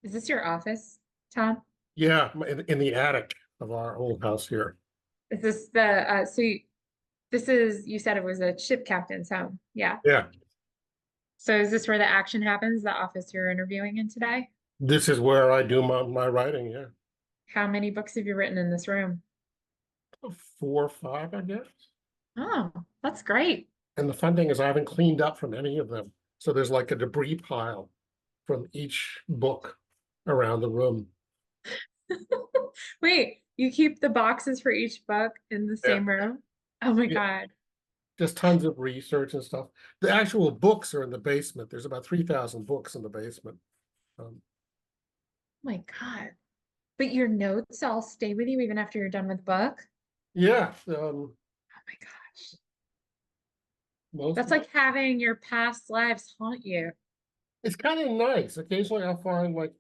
Is this your office, Tom? Yeah, in the attic of our old house here. Is this the this is you said it was a ship captain's home. Yeah. Yeah, So is this where the action happens, the office you're interviewing in today? this is where I do my writing. Yeah, How many books have you written in this room? four or five, I guess. Oh, that's great. And the fun thing is I haven't cleaned up from any of them. So there's like a debris pile from each book around the room. Wait, you keep the boxes for each book in the Yeah, same room? Oh my yeah. God. Just tons of research and stuff. The actual books are in the basement. There's about 3,000 books in the basement. Um, Oh my God. But your notes all stay with you even after you're done with the book? yeah, Oh my gosh. most That's of it. like having your past lives haunt you. It's kind of nice. Occasionally I'll find like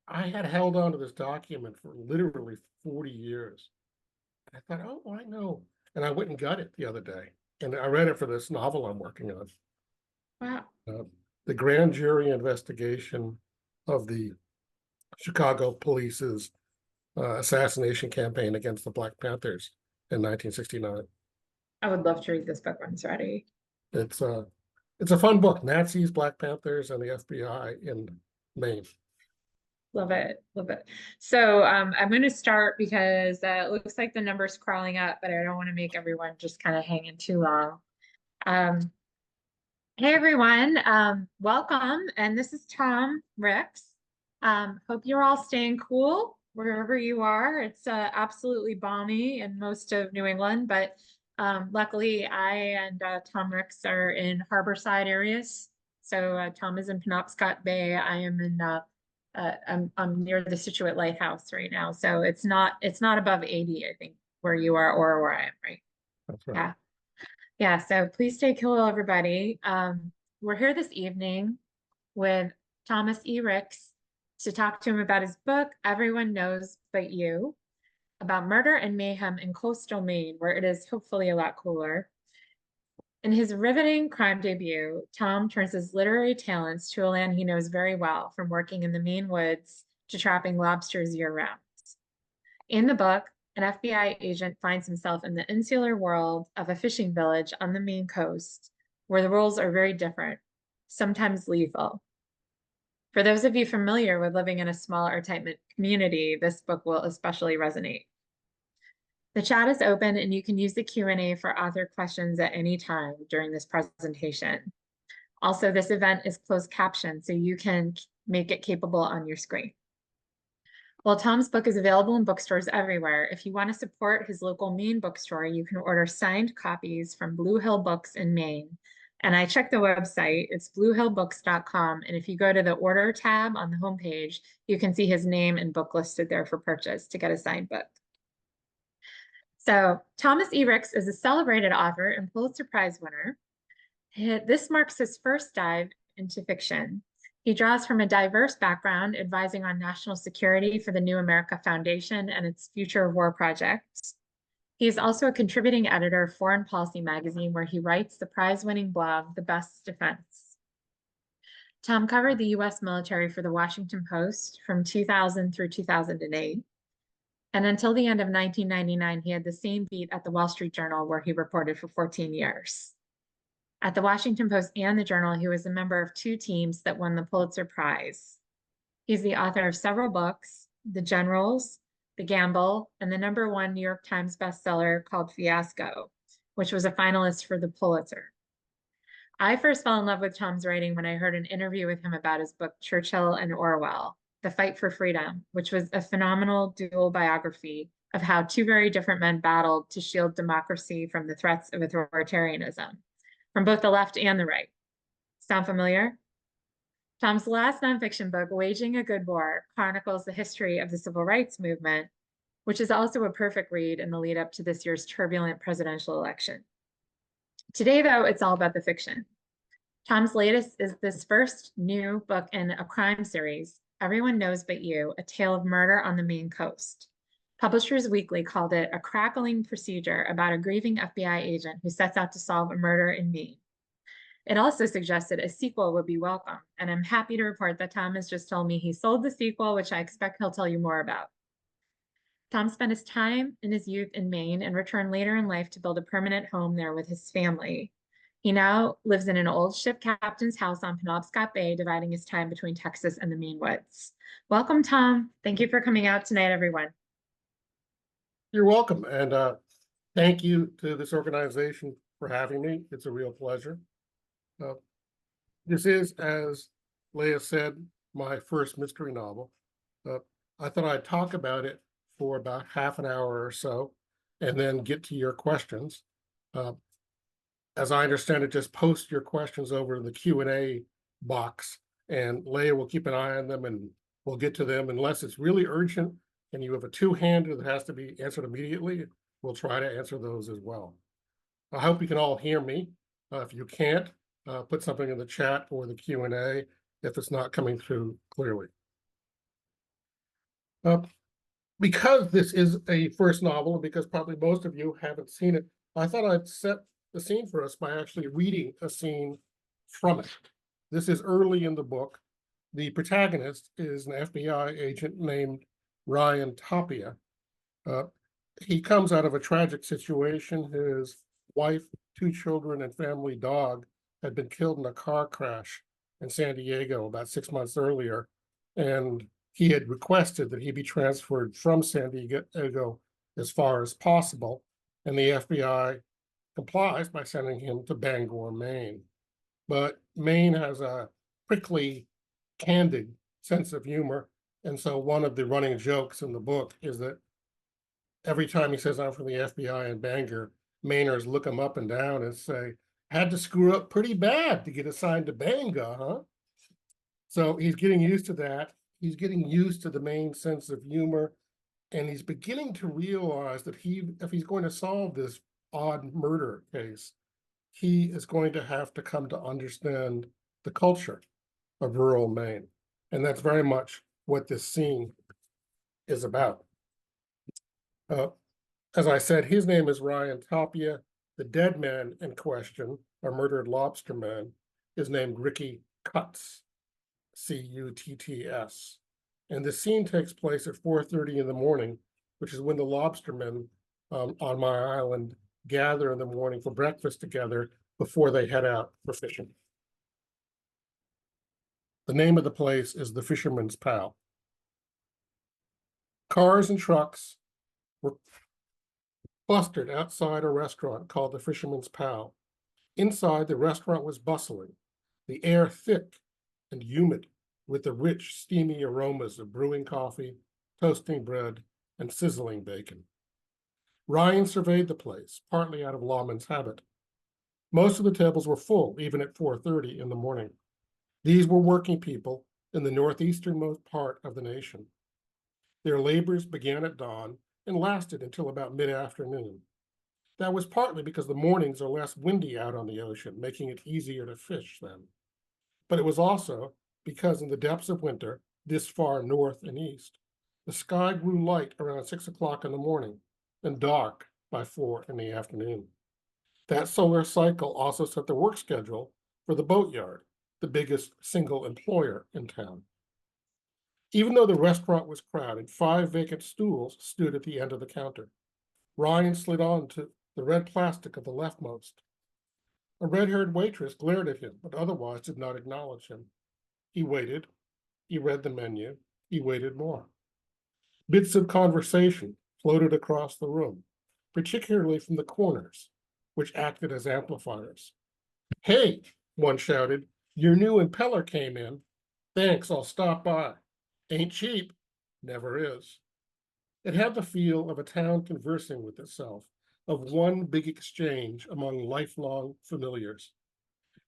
I had held on to this document for literally 40 years. I thought, oh, I know. And I went and got it the other day. And I read it for this novel I'm working on. Wow. Uh, the grand jury investigation of the Chicago police's assassination campaign against the Black Panthers in 1969. I would love to read this book when it's ready. It's uh it's a fun book. Nazis, Black Panthers, and the FBI in Maine. Love it. Love it. So I'm going to start because it looks like the number's crawling up, but I don't want to make everyone just kind of hanging too long. Um, hey, everyone. Welcome. And this is Tom Ricks. Hope you're all staying cool wherever you are. It's absolutely balmy in most of New England, but luckily I and Tom Ricks are in Harborside areas. So Tom is in Penobscot Bay. I am in I'm near the Situate Lighthouse right now. So it's not above 80, I think, where you are or where I am, right? That's right. Yeah. Yeah. So please stay cool, everybody. We're here this evening with Thomas E. Ricks to talk to him about his book, Everyone Knows But You, about murder and mayhem in coastal Maine, where it is hopefully a lot cooler. In his riveting crime debut, Tom turns his literary talents to a land he knows very well, from working in the Maine woods to trapping lobsters year-round. In the book, an FBI agent finds himself in the insular world of a fishing village on the Maine coast, where the rules are very different, sometimes lethal. For those of you familiar with living in a small or tight-knit community, this book will especially resonate. The chat is open and you can use the Q&A for author questions at any time during this presentation. Also, this event is closed captioned, so you can make it capable on your screen. While Tom's book is available in bookstores everywhere, if you want to support his local Maine bookstore, you can order signed copies from Blue Hill Books in Maine. And I checked the website, it's bluehillbooks.com. And if you go to the order tab on the homepage, you can see his name and book listed there for purchase to get a signed book. So Thomas E. Ricks is a celebrated author and Pulitzer Prize winner. This marks his first dive into fiction. He draws from a diverse background, advising on national security for the New America Foundation and its future war projects. He is also a contributing editor of Foreign Policy magazine, where he writes the prize-winning blog, The Best Defense. Tom covered the U.S. military for the Washington Post from 2000 through 2008. And until the end of 1999, he had the same beat at the Wall Street Journal, where he reported for 14 years. At the Washington Post and the Journal, he was a member of two teams that won the Pulitzer Prize. He's the author of several books, The Generals, The Gamble, and the #1 New York Times bestseller called Fiasco, which was a finalist for the Pulitzer. I first fell in love with Tom's writing when I heard an interview with him about his book, Churchill and Orwell, The Fight for Freedom, which was a phenomenal dual biography of how two very different men battled to shield democracy from the threats of authoritarianism, from both the left and the right. Sound familiar? Tom's last nonfiction book, Waging a Good War, chronicles the history of the civil rights movement, which is also a perfect read in the lead up to this year's turbulent presidential election. Today, though, it's all about the fiction. Tom's latest is this first new book in a crime series, Everyone Knows But You, A Tale of Murder on the Maine Coast. Publishers Weekly called it a crackling procedure about a grieving FBI agent who sets out to solve a murder in Maine. It also suggested a sequel would be welcome, and I'm happy to report that Tom has just told me he sold the sequel, which I expect he'll tell you more about. Tom spent his time in his youth in Maine and returned later in life to build a permanent home there with his family. He now lives in an old ship captain's house on Penobscot Bay, dividing his time between Texas and the Maine woods. Welcome, Tom. Thank you for coming out tonight, everyone. You're welcome. And thank you to this organization for having me. It's a real pleasure. This is, as Leah said, my first mystery novel. I thought I'd talk about it for about half an hour or so, and then get to your questions. As I understand it, just post your questions over in the Q&A box, and Leah will keep an eye on them, and we'll get to them unless it's really urgent and you have a two-hander that has to be answered immediately. We'll try to answer those as well. I hope you can all hear me. If you can't, put something in the chat or the Q&A if it's not coming through clearly. Because this is a first novel, and because probably most of you haven't seen it, I thought I'd set the scene for us by actually reading a scene from it. This is early in the book. The protagonist is an FBI agent named Ryan Tapia. He comes out of a tragic situation. His wife, 2 children, and family dog had been killed in a car crash in San Diego about 6 months earlier, and he had requested that he be transferred from San Diego as far as possible, and the FBI complies by sending him to Bangor, Maine. But Maine has a prickly, candid sense of humor, and so one of the running jokes in the book is that every time he says, "I'm from the FBI in Bangor," Mainers look him up and down and say, "Had to screw up pretty bad to get assigned to Bangor, huh?" So he's getting used to that. He's getting used to the Maine sense of humor, and he's beginning to realize that if he's going to solve this odd murder case, he is going to have to come to understand the culture of rural Maine. And that's very much what this scene is about. As I said, his name is Ryan Tapia. The dead man in question, a murdered lobsterman, is named Ricky Cutts, C-U-T-T-S. And the scene takes place at 4:30 in the morning, which is when the lobstermen on my island gather in the morning for breakfast together before they head out for fishing. The name of the place is the Fisherman's Pal. Cars and trucks were clustered outside a restaurant called the Fisherman's Pal. Inside, the restaurant was bustling, the air thick and humid with the rich, steamy aromas of brewing coffee, toasting bread, and sizzling bacon. Ryan surveyed the place, partly out of lawman's habit. Most of the tables were full, even at 4:30 in the morning. These were working people in the northeasternmost part of the nation. Their labors began at dawn and lasted until about mid-afternoon. That was partly because the mornings are less windy out on the ocean, making it easier to fish then. But it was also because in the depths of winter, this far north and east, the sky grew light around 6 o'clock in the morning and dark by 4 in the afternoon. That solar cycle also set the work schedule for the boatyard, the biggest single employer in town. Even though the restaurant was crowded, 5 vacant stools stood at the end of the counter. Ryan slid on to the red plastic of the leftmost. A red-haired waitress glared at him, but otherwise did not acknowledge him. He waited. He read the menu. He waited more. Bits of conversation floated across the room, particularly from the corners, which acted as amplifiers. "Hey," one shouted, "your new impeller came in. Thanks, I'll stop by. Ain't cheap." Never is. It had the feel of a town conversing with itself, of one big exchange among lifelong familiars.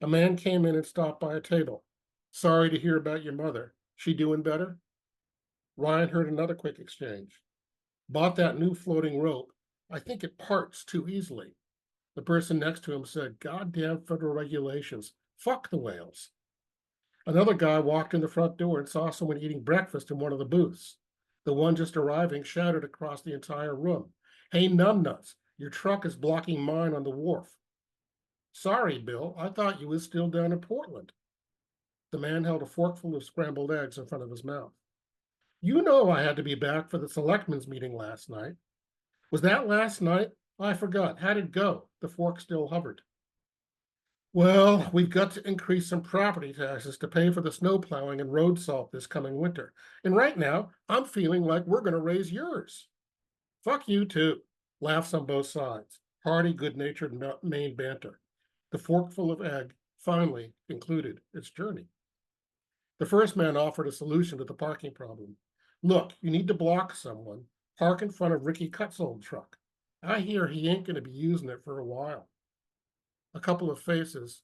A man came in and stopped by a table. "Sorry to hear about your mother. She doing better?" Ryan heard another quick exchange. "Bought that new floating rope. I think it parts too easily." The person next to him said, "Goddamn federal regulations. Fuck the whales." Another guy walked in the front door and saw someone eating breakfast in one of the booths. The one just arriving shouted across the entire room, "Hey, numbnuts, your truck is blocking mine on the wharf." Sorry, Bill, I thought you was still down in Portland. The man held a forkful of scrambled eggs in front of his mouth. You know I had to be back for the selectmen's meeting last night. Was that last night? I forgot. How'd it go? The fork still hovered. Well, we've got to increase some property taxes to pay for the snow plowing and road salt this coming winter. And right now, I'm feeling like we're going to raise yours. Fuck you too. Laughs on both sides. Hearty, good-natured Maine banter. The forkful of egg finally concluded its journey. The first man offered a solution to the parking problem. Look, you need to block someone. Park in front of Ricky Cutt's old truck. I hear he ain't going to be using it for a while. A couple of faces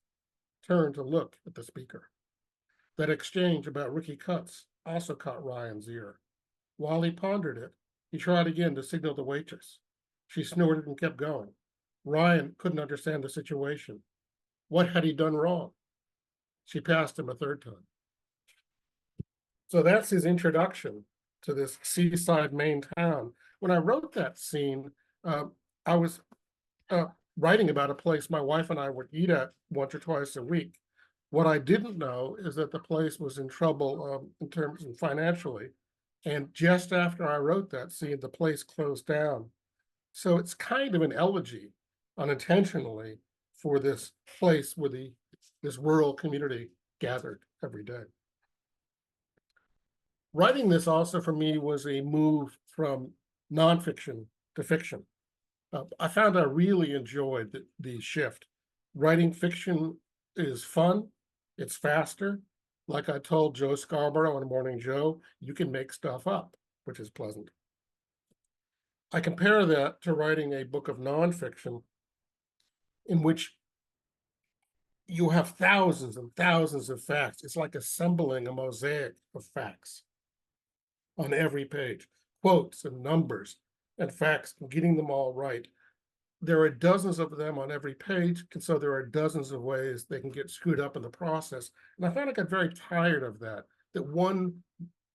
turned to look at the speaker. That exchange about Ricky Cutt's also caught Ryan's ear. While he pondered it, he tried again to signal the waitress. She snorted and kept going. Ryan couldn't understand the situation. What had he done wrong? She passed him a third time. So that's his introduction to this seaside Maine town. When I wrote that scene, I was writing about a place my wife and I would eat at once or twice a week. What I didn't know is that the place was in trouble in terms of financially. And just after I wrote that scene, the place closed down. So it's kind of an elegy, unintentionally, for this place where this rural community gathered every day. Writing this also for me was a move from nonfiction to fiction. I found I really enjoyed the shift. Writing fiction is fun, it's faster. Like I told Joe Scarborough on Morning Joe, you can make stuff up, which is pleasant. I compare that to writing a book of nonfiction in which you have thousands and thousands of facts. It's like assembling a mosaic of facts on every page, quotes and numbers and facts, and getting them all right. There are dozens of them on every page, and so there are dozens of ways they can get screwed up in the process. And I found I got very tired of that one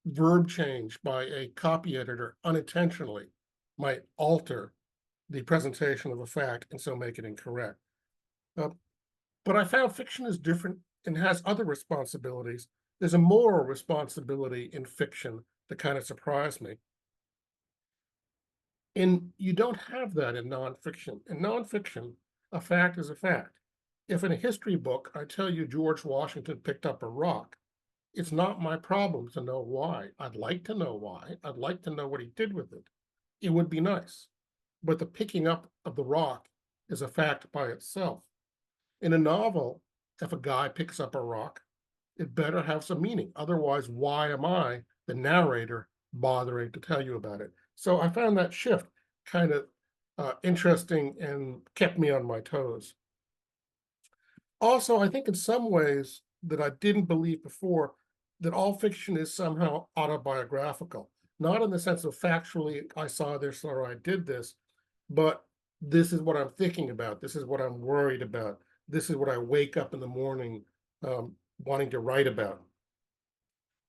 verb change by a copy editor unintentionally might alter the presentation of a fact and so make it incorrect. But I found fiction is different and has other responsibilities. There's a moral responsibility in fiction that kind of surprised me. And you don't have that in nonfiction. In nonfiction, a fact is a fact. If in a history book I tell you George Washington picked up a rock, it's not my problem to know why. I'd like to know why. I'd like to know what he did with it. It would be nice. But the picking up of the rock is a fact by itself. In a novel, if a guy picks up a rock, it better have some meaning. Otherwise, why am I, the narrator, bothering to tell you about it? So I found that shift kind of interesting and kept me on my toes. Also, I think in some ways that I didn't believe before, that all fiction is somehow autobiographical. Not in the sense of factually, I saw this or I did this, but this is what I'm thinking about. This is what I'm worried about. This is what I wake up in the morning wanting to write about.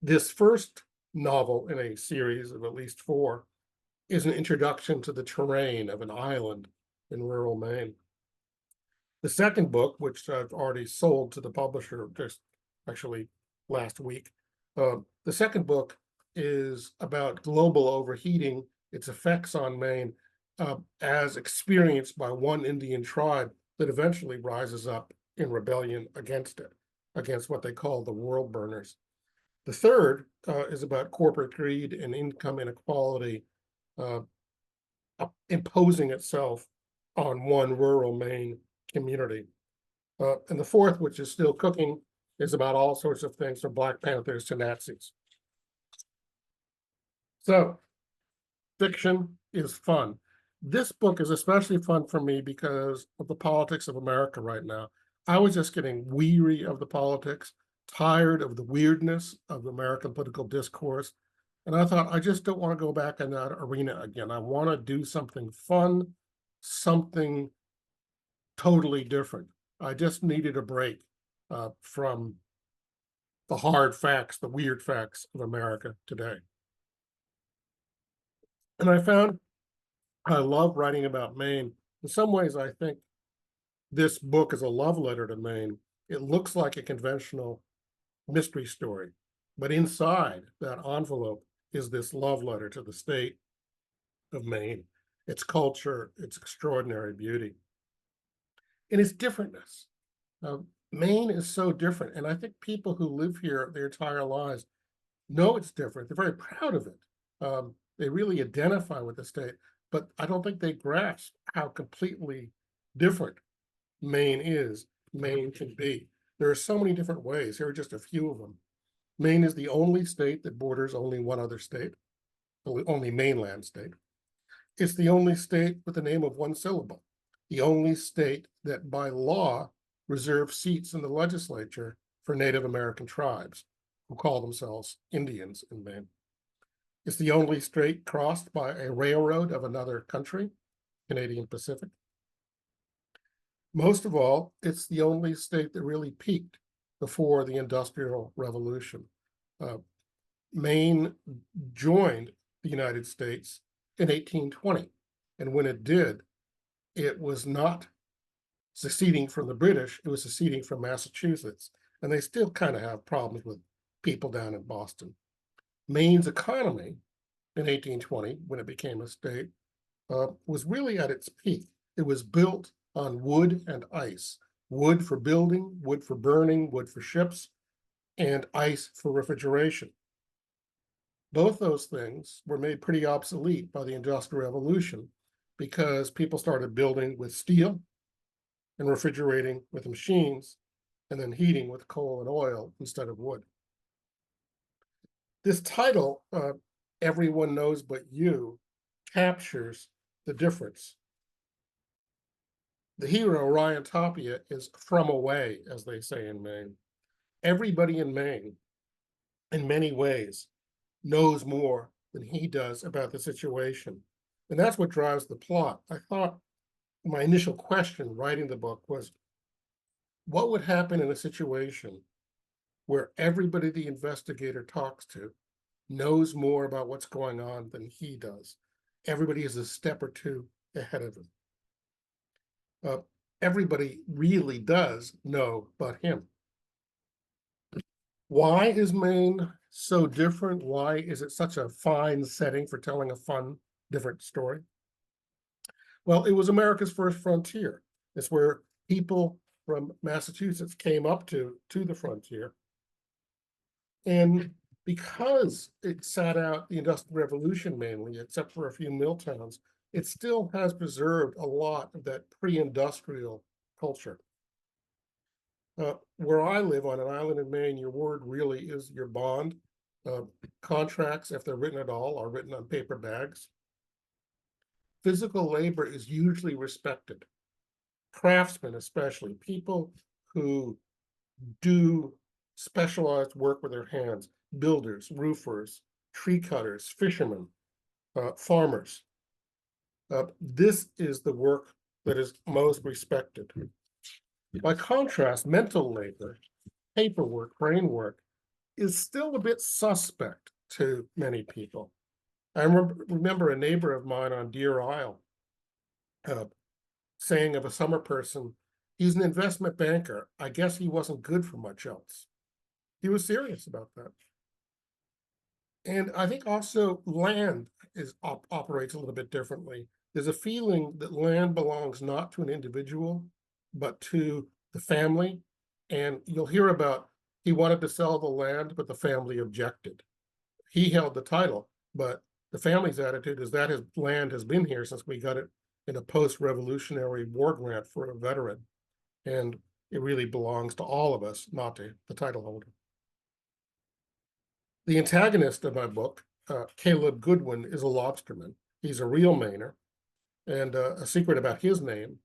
This first novel in a series of at least 4 is an introduction to the terrain of an island in rural Maine. The second book, which I've already sold to the publisher just actually last week, the second book is about global overheating, its effects on Maine, as experienced by one Indian tribe that eventually rises up in rebellion against it, against what they call the world burners. The third is about corporate greed and income inequality imposing itself on one rural Maine community. And the fourth, which is still cooking, is about all sorts of things from Black Panthers to Nazis. So fiction is fun. This book is especially fun for me because of the politics of America right now. I was just getting weary of the politics, tired of the weirdness of American political discourse. And I thought, I just don't want to go back in that arena again. I want to do something fun, something totally different. I just needed a break from the hard facts, the weird facts of America today. And I found I love writing about Maine. In some ways, I think this book is a love letter to Maine. It looks like a conventional mystery story, but inside that envelope is this love letter to the state of Maine, its culture, its extraordinary beauty, and its differentness. Maine is so different, and I think people who live here their entire lives know it's different. They're very proud of it. They really identify with the state, but I don't think they grasp how completely different Maine is, Maine can be. There are so many different ways. Here are just a few of them. Maine is the only state that borders only one other state, only mainland state. It's the only state with the name of one syllable, the only state that by law reserves seats in the legislature for Native American tribes who call themselves Indians in Maine. It's the only state crossed by a railroad of another country, Canadian Pacific. Most of all, it's the only state that really peaked before the Industrial Revolution. Maine joined the United States in 1820, and when it did, it was not seceding from the British, it was seceding from Massachusetts, and they still kind of have problems with people down in Boston. Maine's economy in 1820, when it became a state, was really at its peak. It was built on wood and ice, wood for building, wood for burning, wood for ships, and ice for refrigeration. Both those things were made pretty obsolete by the Industrial Revolution because people started building with steel and refrigerating with machines and then heating with coal and oil instead of wood. This title, Everyone Knows But You, captures the difference. The hero, Ryan Tapia, is from away, as they say in Maine. Everybody in Maine, in many ways, knows more than he does about the situation. And that's what drives the plot. I thought my initial question writing the book was, what would happen in a situation where everybody the investigator talks to knows more about what's going on than he does? Everybody is a step or two ahead of him. Everybody really does know but him. Why is Maine so different? Why is it such a fine setting for telling a fun, different story? Well, it was America's first frontier. It's where people from Massachusetts came up to the frontier. And because it sat out the Industrial Revolution mainly, except for a few mill towns, it still has preserved a lot of that pre-industrial culture. Where I live on an island in Maine, your word really is your bond. Contracts, if they're written at all, are written on paper bags. Physical labor is usually respected. Craftsmen, especially, people who do specialized work with their hands, builders, roofers, tree cutters, fishermen, farmers. This is the work that is most respected. By contrast, mental labor, paperwork, brain work, is still a bit suspect to many people. I remember a neighbor of mine on Deer Isle saying of a summer person, he's an investment banker. I guess he wasn't good for much else. He was serious about that. And I think also land operates a little bit differently. There's a feeling that land belongs not to an individual, but to the family. And you'll hear about he wanted to sell the land, but the family objected. He held the title, but the family's attitude is that his land has been here since we got it in a post-Revolutionary War grant for a veteran. And it really belongs to all of us, not to the title holder. The antagonist of my book, Caleb Goodwin, is a lobsterman. He's a real Mainer, and a secret about his name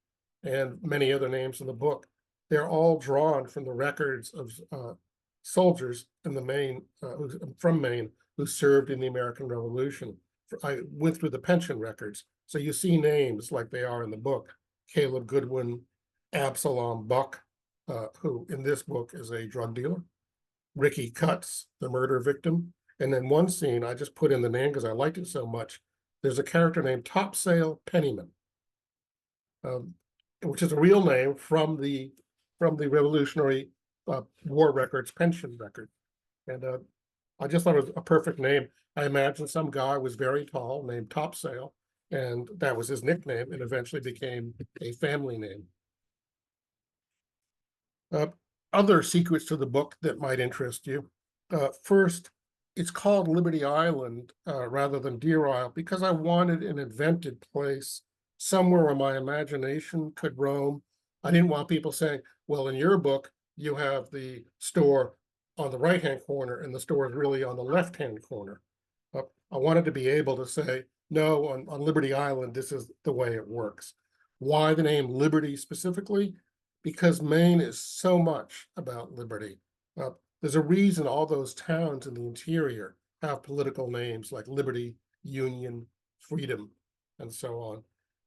and many other names in the book, they're all drawn from the records of soldiers in the Maine, from Maine, who served in the American Revolution. I went through the pension records, so you see names like they are in the book. Caleb Goodwin, Absalom Buck, who in this book is a drug dealer. Ricky Cutts, the murder victim. And then one scene, I just put in the name because I liked it so much. There's a character named Topsail Pennyman. which is a real name from the Revolutionary War records, pension record. And I just thought it was a perfect name. I imagine some guy was very tall named Topsail, and that was his nickname, and eventually became a family name. Other secrets to the book that might interest you. First, it's called Liberty Island rather than Deer Isle because I wanted an invented place, somewhere where my imagination could roam. I didn't want people saying, well, in your book, you have the store on the right-hand corner and the store is really on the left-hand corner. I wanted to be able to say, no, on Liberty Island, this is the way it works. Why the name Liberty specifically? Because Maine is so much about liberty. There's a reason all those towns in the interior have political names like Liberty, Union, Freedom, and so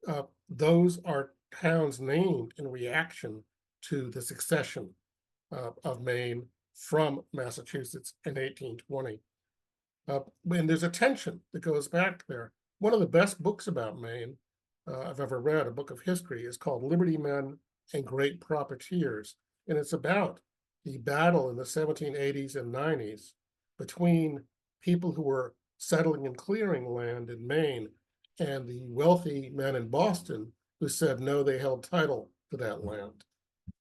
on. Those are towns named in reaction to the succession of Maine from Massachusetts in 1820. And there's a tension that goes back there. One of the best books about Maine I've ever read, a book of history, is called Liberty Men and Great Profiteers. And it's about the battle in the 1780s and 90s between people who were settling and clearing land in Maine and the wealthy men in Boston who said, no, they held title to that land.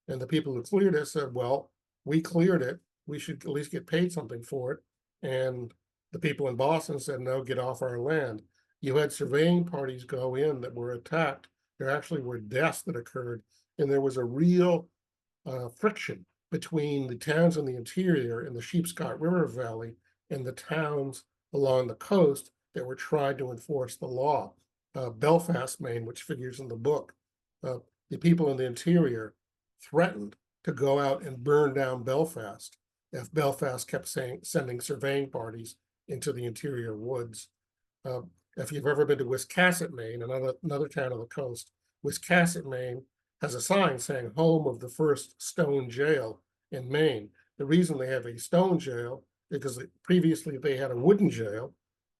And the people who cleared it said, well, we cleared it. We should at least get paid something for it. And the people in Boston said, no, get off our land. You had surveying parties go in that were attacked. There actually were deaths that occurred. And there was a real friction between the towns in the interior in the Sheepscot River Valley and the towns along the coast that were trying to enforce the law. Belfast, Maine, which figures in the book, the people in the interior threatened to go out and burn down Belfast if Belfast kept sending surveying parties into the interior woods. If you've ever been to Wiscasset, Maine, another town on the coast, Wiscasset, Maine has a sign saying home of the first stone jail in Maine. The reason they have a stone jail is because previously they had a wooden jail.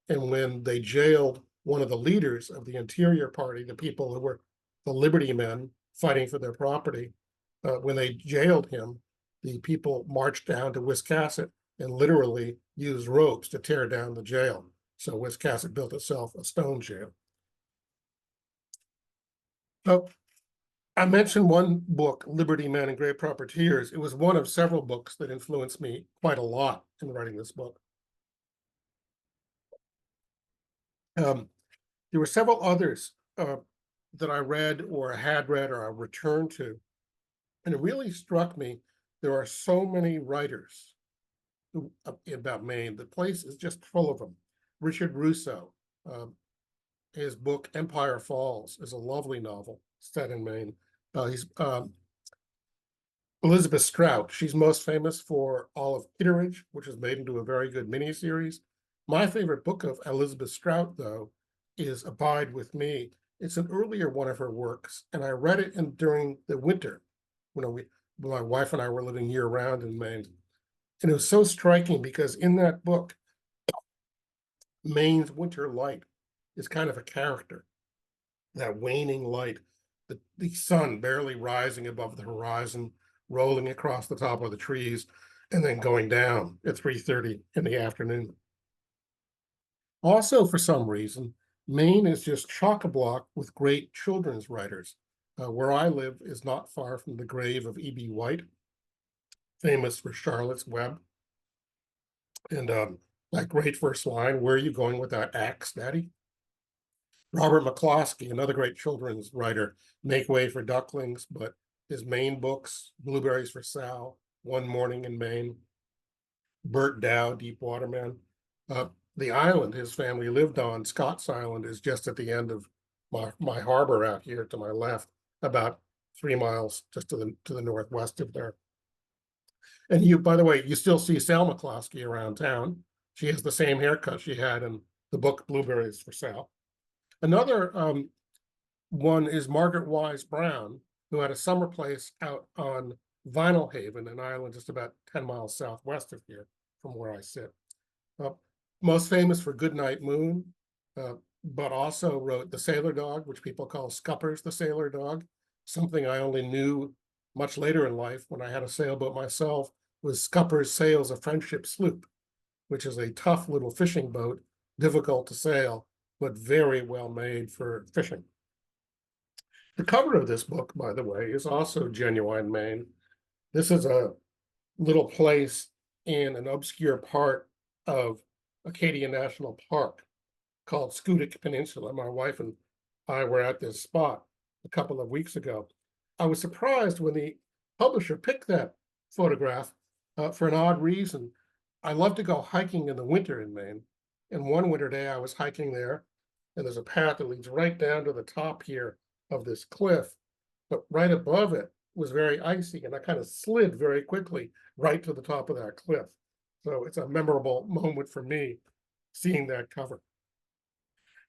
And when they jailed one of the leaders of the interior party, the people who were the Liberty men fighting for their property, when they jailed him, the people marched down to Wiscasset and literally used ropes to tear down the jail. So Wiscasset built itself a stone jail. So I mentioned one book, Liberty Men and Great Profiteers. It was one of several books that influenced me quite a lot in writing this book. There were several others that I read or had read or I returned to. And it really struck me, there are so many writers about Maine. The place is just full of them. Richard Russo, his book Empire Falls is a lovely novel set in Maine. Elizabeth Strout, she's most famous for Olive Kitteridge, which was made into a very good miniseries. My favorite book of Elizabeth Strout, though, is Abide With Me. It's an earlier one of her works, and I read it during the winter when my wife and I were living year-round in Maine. And it was so striking because in that book, Maine's winter light is kind of a character, that waning light, the sun barely rising above the horizon, rolling across the top of the trees, and then going down at 3:30 in the afternoon. Also, for some reason, Maine is just chock-a-block with great children's writers. Where I live is not far from the grave of E.B. White, famous for Charlotte's Web. And that great first line, where are you going with that axe, Daddy? Robert McCloskey, another great children's writer, Make Way for Ducklings, but his Maine books, Blueberries for Sal, One Morning in Maine, Bert Dow, Deep Waterman. The island his family lived on, Scott's Island, is just at the end of my harbor out here to my left, about 3 miles just to the northwest of there. And you, by the way, you still see Sal McCloskey around town. She has the same haircut she had in the book Blueberries for Sal. Another one is Margaret Wise Brown, who had a summer place out on Vinyl Haven, an island just about 10 miles southwest of here from where I sit. Most famous for Goodnight Moon, but also wrote The Sailor Dog, which people call Scuppers the Sailor Dog. Something I only knew much later in life when I had a sailboat myself was Scupper's Sails of Friendship Sloop, which is a tough little fishing boat, difficult to sail, but very well made for fishing. The cover of this book, by the way, is also genuine Maine. This is a little place in an obscure part of Acadia National Park called Schoodic Peninsula. My wife and I were at this spot a couple of weeks ago. I was surprised when the publisher picked that photograph for an odd reason. I love to go hiking in the winter in Maine. And one winter day I was hiking there, and there's a path that leads right down to the top here of this cliff, but right above it was very icy, and I kind of slid very quickly right to the top of that cliff. So it's a memorable moment for me seeing that cover.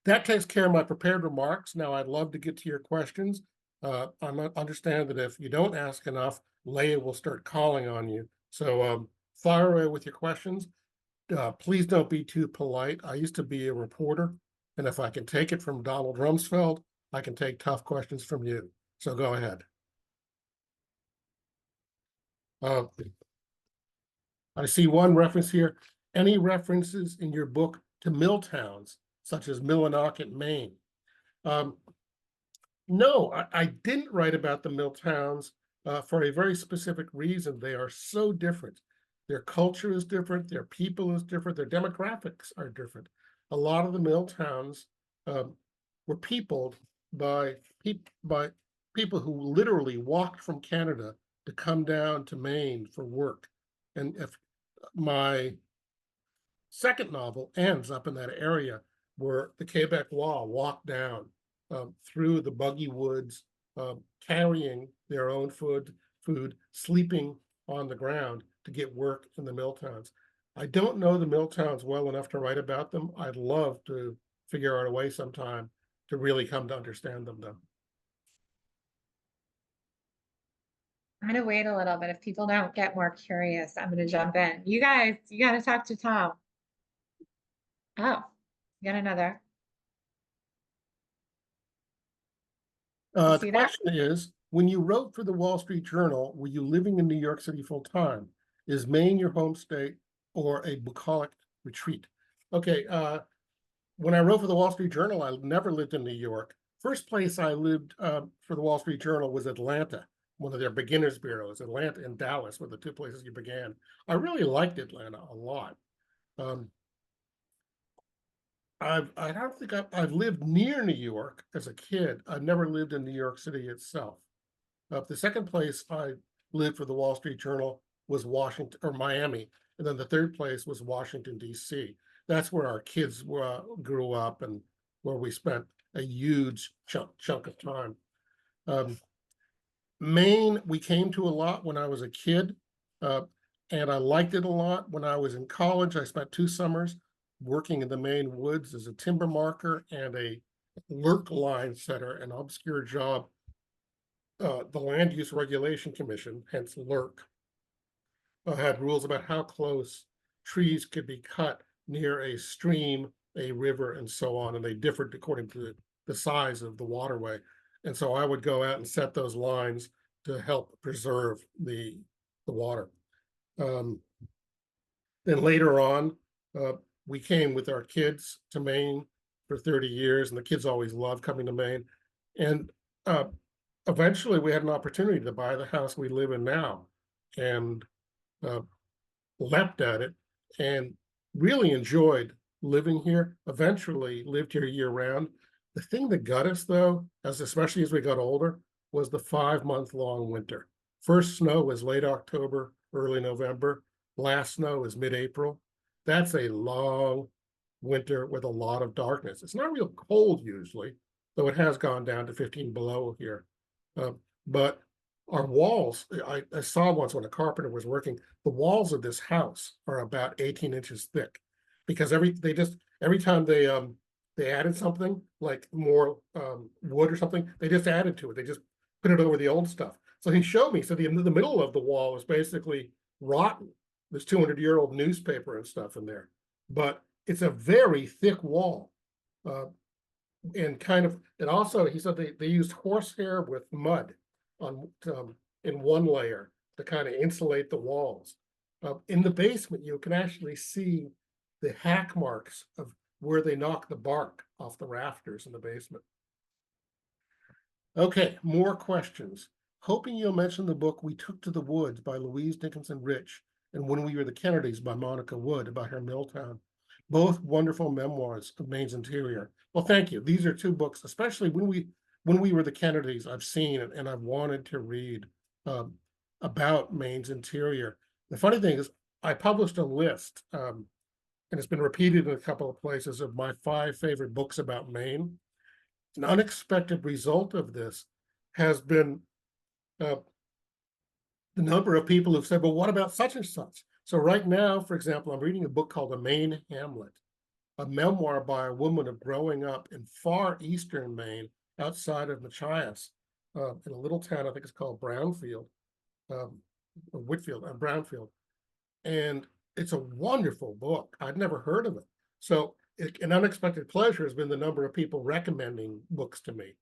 That takes care of my prepared remarks. Now I'd love to get to your questions. I understand that if you don't ask enough, Leah will start calling on you. So fire away with your questions. Please don't be too polite. I used to be a reporter, and if I can take it from Donald Rumsfeld, I can take tough questions from you. So go ahead. I see one reference here. Any references in your book to mill towns, such as Millinocket, Maine? No, I didn't write about the mill towns for a very specific reason. They are so different. Their culture is different, their people is different, their demographics are different. A lot of the mill towns were peopled by people who literally walked from Canada to come down to Maine for work. And if my second novel ends up in that area where the Quebecois walk down through the buggy woods, carrying their own food, sleeping on the ground to get work in the mill towns. I don't know the mill towns well enough to write about them. I'd love to figure out a way sometime to really come to understand them, though. I'm gonna wait a little bit. If people don't get more curious, I'm gonna jump in. You guys, you gotta talk to Tom. Oh, got another. You The see that? question is, when you wrote for the Wall Street Journal, were you living in New York City full time? Is Maine your home state or a bucolic retreat? Okay, when I wrote for the Wall Street Journal, I never lived in New York. First place I lived for the Wall Street Journal was Atlanta, one of their beginners bureaus. Atlanta and Dallas were the two places you began. I really liked Atlanta a lot. I don't think I've lived near New York as a kid. I've never lived in New York City itself. The second place I lived for the Wall Street Journal was Washington or Miami, and then the third place was Washington, D.C. That's where our kids grew up and where we spent a huge chunk of time. Maine, we came to a lot when I was a kid, and I liked it a lot. When I was in college, I spent 2 summers working in the Maine woods as a timber marker and a lurk line setter, an obscure job. The Land Use Regulation Commission, hence lurk, had rules about how close trees could be cut near a stream, a river, and so on, and they differed according to the size of the waterway. And so I would go out and set those lines to help preserve the water. Then later on, we came with our kids to Maine for 30 years, and the kids always loved coming to Maine. And eventually we had an opportunity to buy the house we live in now, and leapt at it and really enjoyed living here. Eventually lived here year round. The thing that got us, though, especially as we got older, was the 5-month-long winter. First snow was late October, early November. Last snow is mid-April. That's a long winter with a lot of darkness. It's not real cold usually, though it has gone down to 15 below here. But our walls, I saw once when a carpenter was working, the walls of this house are about 18 inches thick, because every time they added something like more wood or something, they just added to it. They just put it over the old stuff. So he showed me. So the middle of the wall is basically rotten. There's 200-year-old newspaper and stuff in there, but it's a very thick wall. And kind of, it also, he said they used horsehair with mud on in one layer to kind of insulate the walls. In the basement, you can actually see the hack marks of where they knock the bark off the rafters in the basement. Okay, more questions. Hoping you'll mention the book We Took to the Woods by Louise Dickinson Rich and When We Were the Kennedys by Monica Wood about her mill town. Both wonderful memoirs of Maine's interior. Well, thank you. These are two books, especially When We Were the Kennedys, I've seen it and I've wanted to read about Maine's interior. The funny thing is, I published a list, and it's been repeated in a couple of places, of my 5 favorite books about Maine. An unexpected result of this has been the number of people who've said, well, what about such and such? So right now, for example, I'm reading a book called The Maine Hamlet, a memoir by a woman of growing up in far eastern Maine, outside of Machias, in a little town, I think it's called Brownfield, or Whitfield, Brownfield. And it's a wonderful book. I'd never heard of it. So an unexpected pleasure has been the number of people recommending books to me.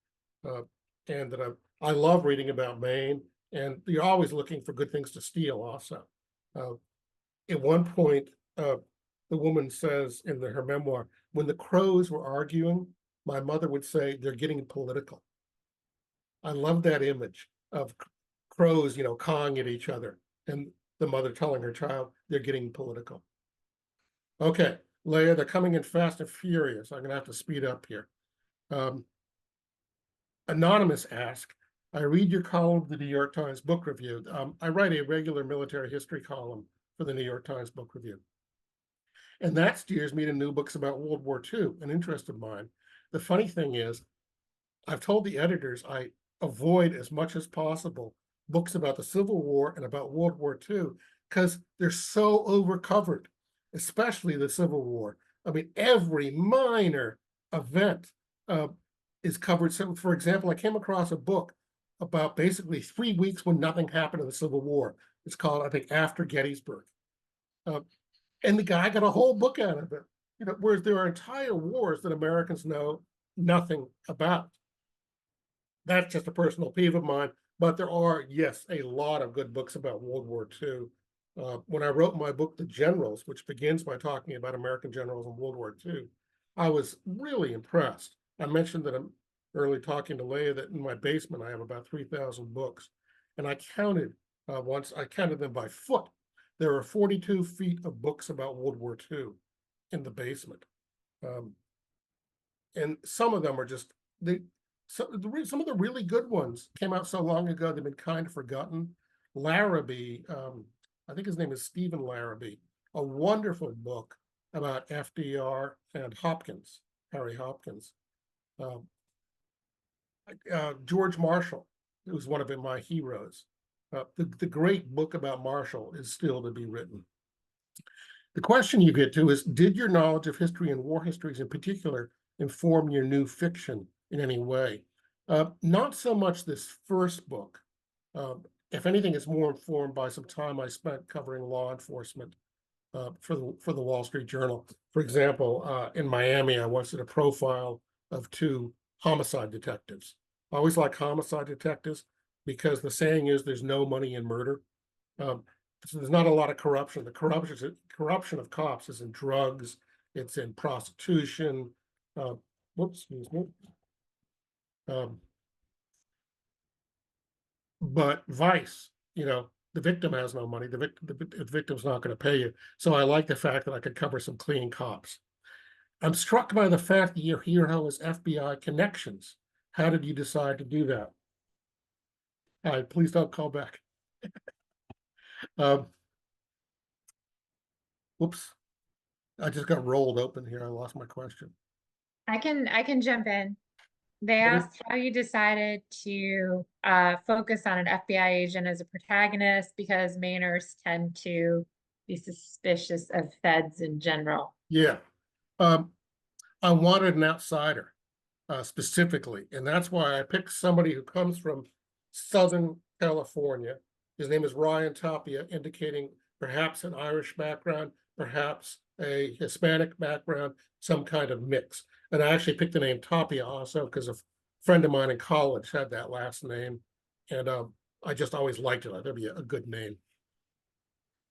And that I love reading about Maine, and you're always looking for good things to steal also. At one point, the woman says in her memoir, when the crows were arguing, my mother would say, they're getting political. I love that image of crows, cawing at each other, and the mother telling her child, they're getting political. Okay, Leah, they're coming in fast and furious. I'm going to have to speed up here. Anonymous ask, I read your column of the New York Times Book Review. I write a regular military history column for the New York Times Book Review. And that steers me to new books about World War II, an interest of mine. The funny thing is, I've told the editors I avoid as much as possible books about the Civil War and about World War II because they're so overcovered, especially the Civil War. I mean, every minor event is covered. So, for example, I came across a book about basically 3 weeks when nothing happened in the Civil War. It's called, I think, After Gettysburg. And the guy got a whole book out of it. Whereas there are entire wars that Americans know nothing about. That's just a personal peeve of mine. But there are, yes, a lot of good books about World War II. When I wrote my book, The Generals, which begins by talking about American generals in World War II, I was really impressed. I mentioned that I'm early talking to Leah that in my basement, I have about 3,000 books. And I counted once, I counted them by foot. There are 42 feet of books about World War II in the basement. And some of them are just, some of the really good ones came out so long ago, they've been kind of forgotten. Larrabee, I think his name is Stephen Larrabee, a wonderful book about FDR and Hopkins, Harry Hopkins. George Marshall, who's one of my heroes. The great book about Marshall is still to be written. The question you get to is, did your knowledge of history and war histories in particular inform your new fiction in any way? Not so much this first book. If anything, it's more informed by some time I spent covering law enforcement for the Wall Street Journal. For example, in Miami, I once did a profile of 2 homicide detectives. I always like homicide detectives because the saying is there's no money in murder. So there's not a lot of corruption. The corruption of cops is in drugs, it's in prostitution. Excuse me. But vice, the victim has no money. The victim's not going to pay you. So I like the fact that I could cover some clean cops. I'm struck by the fact that your hero has FBI connections. How did you decide to do that? All right, please don't call back. Whoops. I just got rolled open here. I lost my question. I can jump in. They What is- asked how you decided to focus on an FBI agent as a protagonist because Mainers tend to be suspicious of feds in general. Yeah. I wanted an outsider specifically, and that's why I picked somebody who comes from Southern California. His name is Ryan Tapia, indicating perhaps an Irish background, perhaps a Hispanic background, some kind of mix. And I actually picked the name Tapia also because a friend of mine in college had that last name. And I just always liked it. That'd be a good name.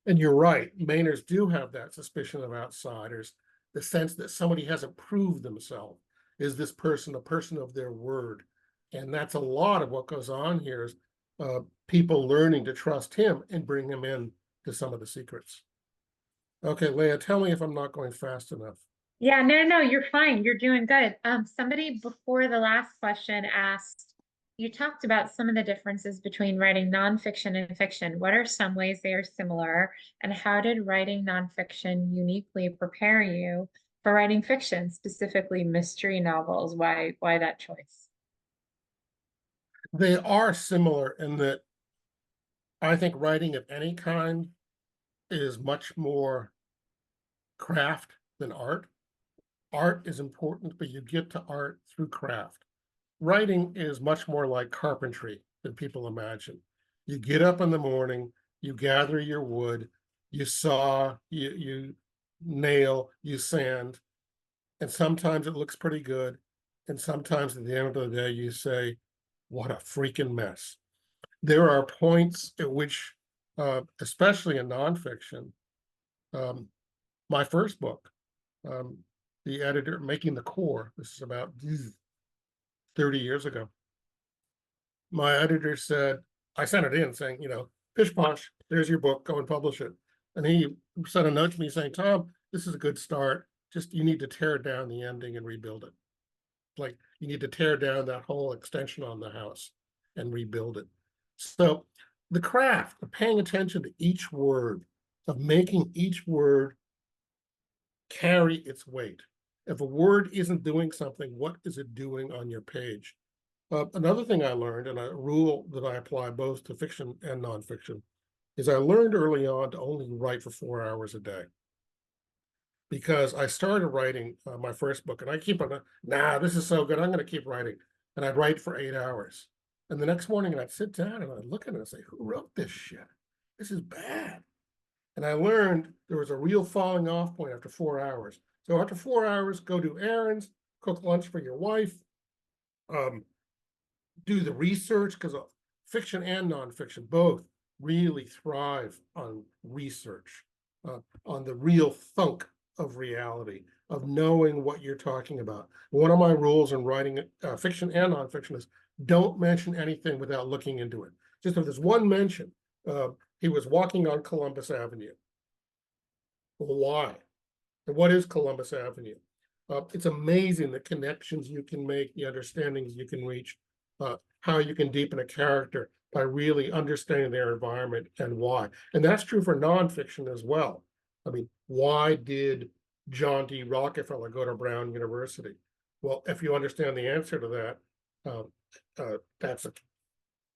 And you're right, Mainers do have that suspicion of outsiders, the sense that somebody hasn't proved themselves. Is this person a person of their word? And that's a lot of what goes on here is people learning to trust him and bring him in to some of the secrets. Okay, Leah, tell me if I'm not going fast enough. Yeah, no, you're fine. You're doing good. Somebody before the last question asked, you talked about some of the differences between writing nonfiction and fiction. What are some ways they are similar? And how did writing nonfiction uniquely prepare you for writing fiction, specifically mystery novels? Why that choice? They are similar in that I think writing of any kind is much more craft than art. Art is important, but you get to art through craft. Writing is much more like carpentry than people imagine. You get up in the morning, you gather your wood, you saw, you nail, you sand, and sometimes it looks pretty good. And sometimes at the end of the day, you say, what a freaking mess. There are points at which, especially in nonfiction, um, my first book, um, the editor making the core, this is about 30 years ago. My editor said, I sent it in saying, pish posh, there's your book, go and publish it. And he sent a note to me saying, Tom, this is a good start. Just you need to tear down the ending and rebuild it. Like you need to tear down that whole extension on the house and rebuild it. So the craft of paying attention to each word, of making each word carry its weight. If a word isn't doing something, what is it doing on your page? Another thing I learned, and a rule that I apply both to fiction and nonfiction, is I learned early on to only write for 4 hours a day. Because I started writing my first book, and I keep on, nah, this is so good, I'm going to keep writing. And I'd write for 8 hours. And the next morning, I'd sit down and I'd look at it and say, who wrote this shit? This is bad. And I learned there was a real falling off point after 4 hours. So after 4 hours, go do errands, cook lunch for your wife, do the research, because fiction and nonfiction both really thrive on research, on the real thunk of reality, of knowing what you're talking about. One of my rules in writing fiction and nonfiction is don't mention anything without looking into it. Just if there's one mention, he was walking on Columbus Avenue. Well, why? And what is Columbus Avenue? It's amazing the connections you can make, the understandings you can reach, how you can deepen a character by really understanding their environment and why. And that's true for nonfiction as well. I mean, why did John D. Rockefeller go to Brown University? Well, if you understand the answer to that,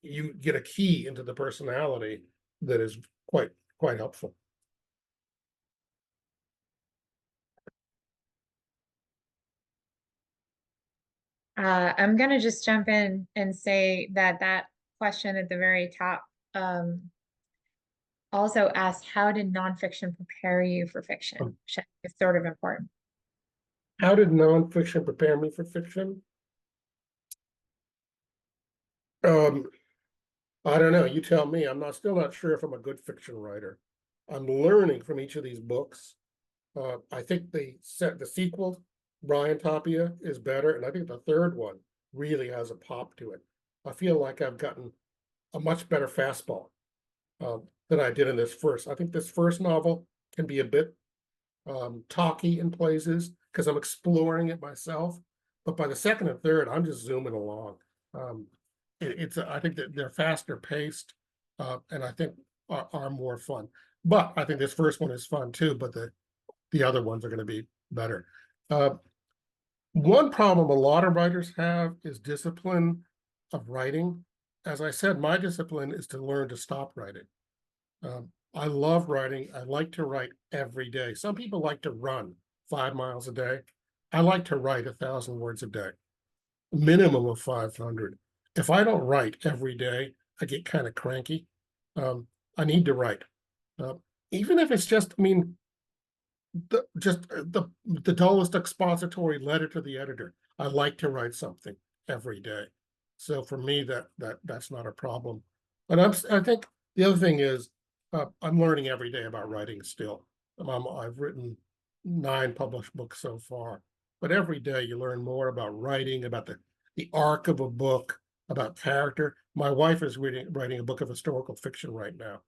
you get a key into the personality that is quite helpful. I'm going to just jump in and say that question at the very top also asked, how did nonfiction prepare you for fiction? Which I think is sort of important. How did nonfiction prepare me for fiction? I don't know. You tell me. I'm still not sure if I'm a good fiction writer. I'm learning from each of these books. I think the sequel, Brian Tapia, is better, and I think the third one really has a pop to it. I feel like I've gotten a much better fastball than I did in this first. I think this first novel can be a bit talky in places because I'm exploring it myself. But by the second and third, I'm just zooming along. I think that they're faster paced, and I think are more fun. But I think this first one is fun too. But the other ones are going to be better. One problem a lot of writers have is discipline of writing. As I said, my discipline is to learn to stop writing. I love writing. I like to write every day. Some people like to run 5 miles a day. I like to write 1,000 words a day, minimum of 500. If I don't write every day, I get kind of cranky. I need to write, even if it's just, I mean, the dullest expository letter to the editor. I like to write something every day. So for me, that's not a problem. And I think the other thing is, I'm learning every day about writing still. I've written 9 published books so far, but every day you learn more about writing, about the arc of a book, about character. My wife is writing a book of historical fiction right now,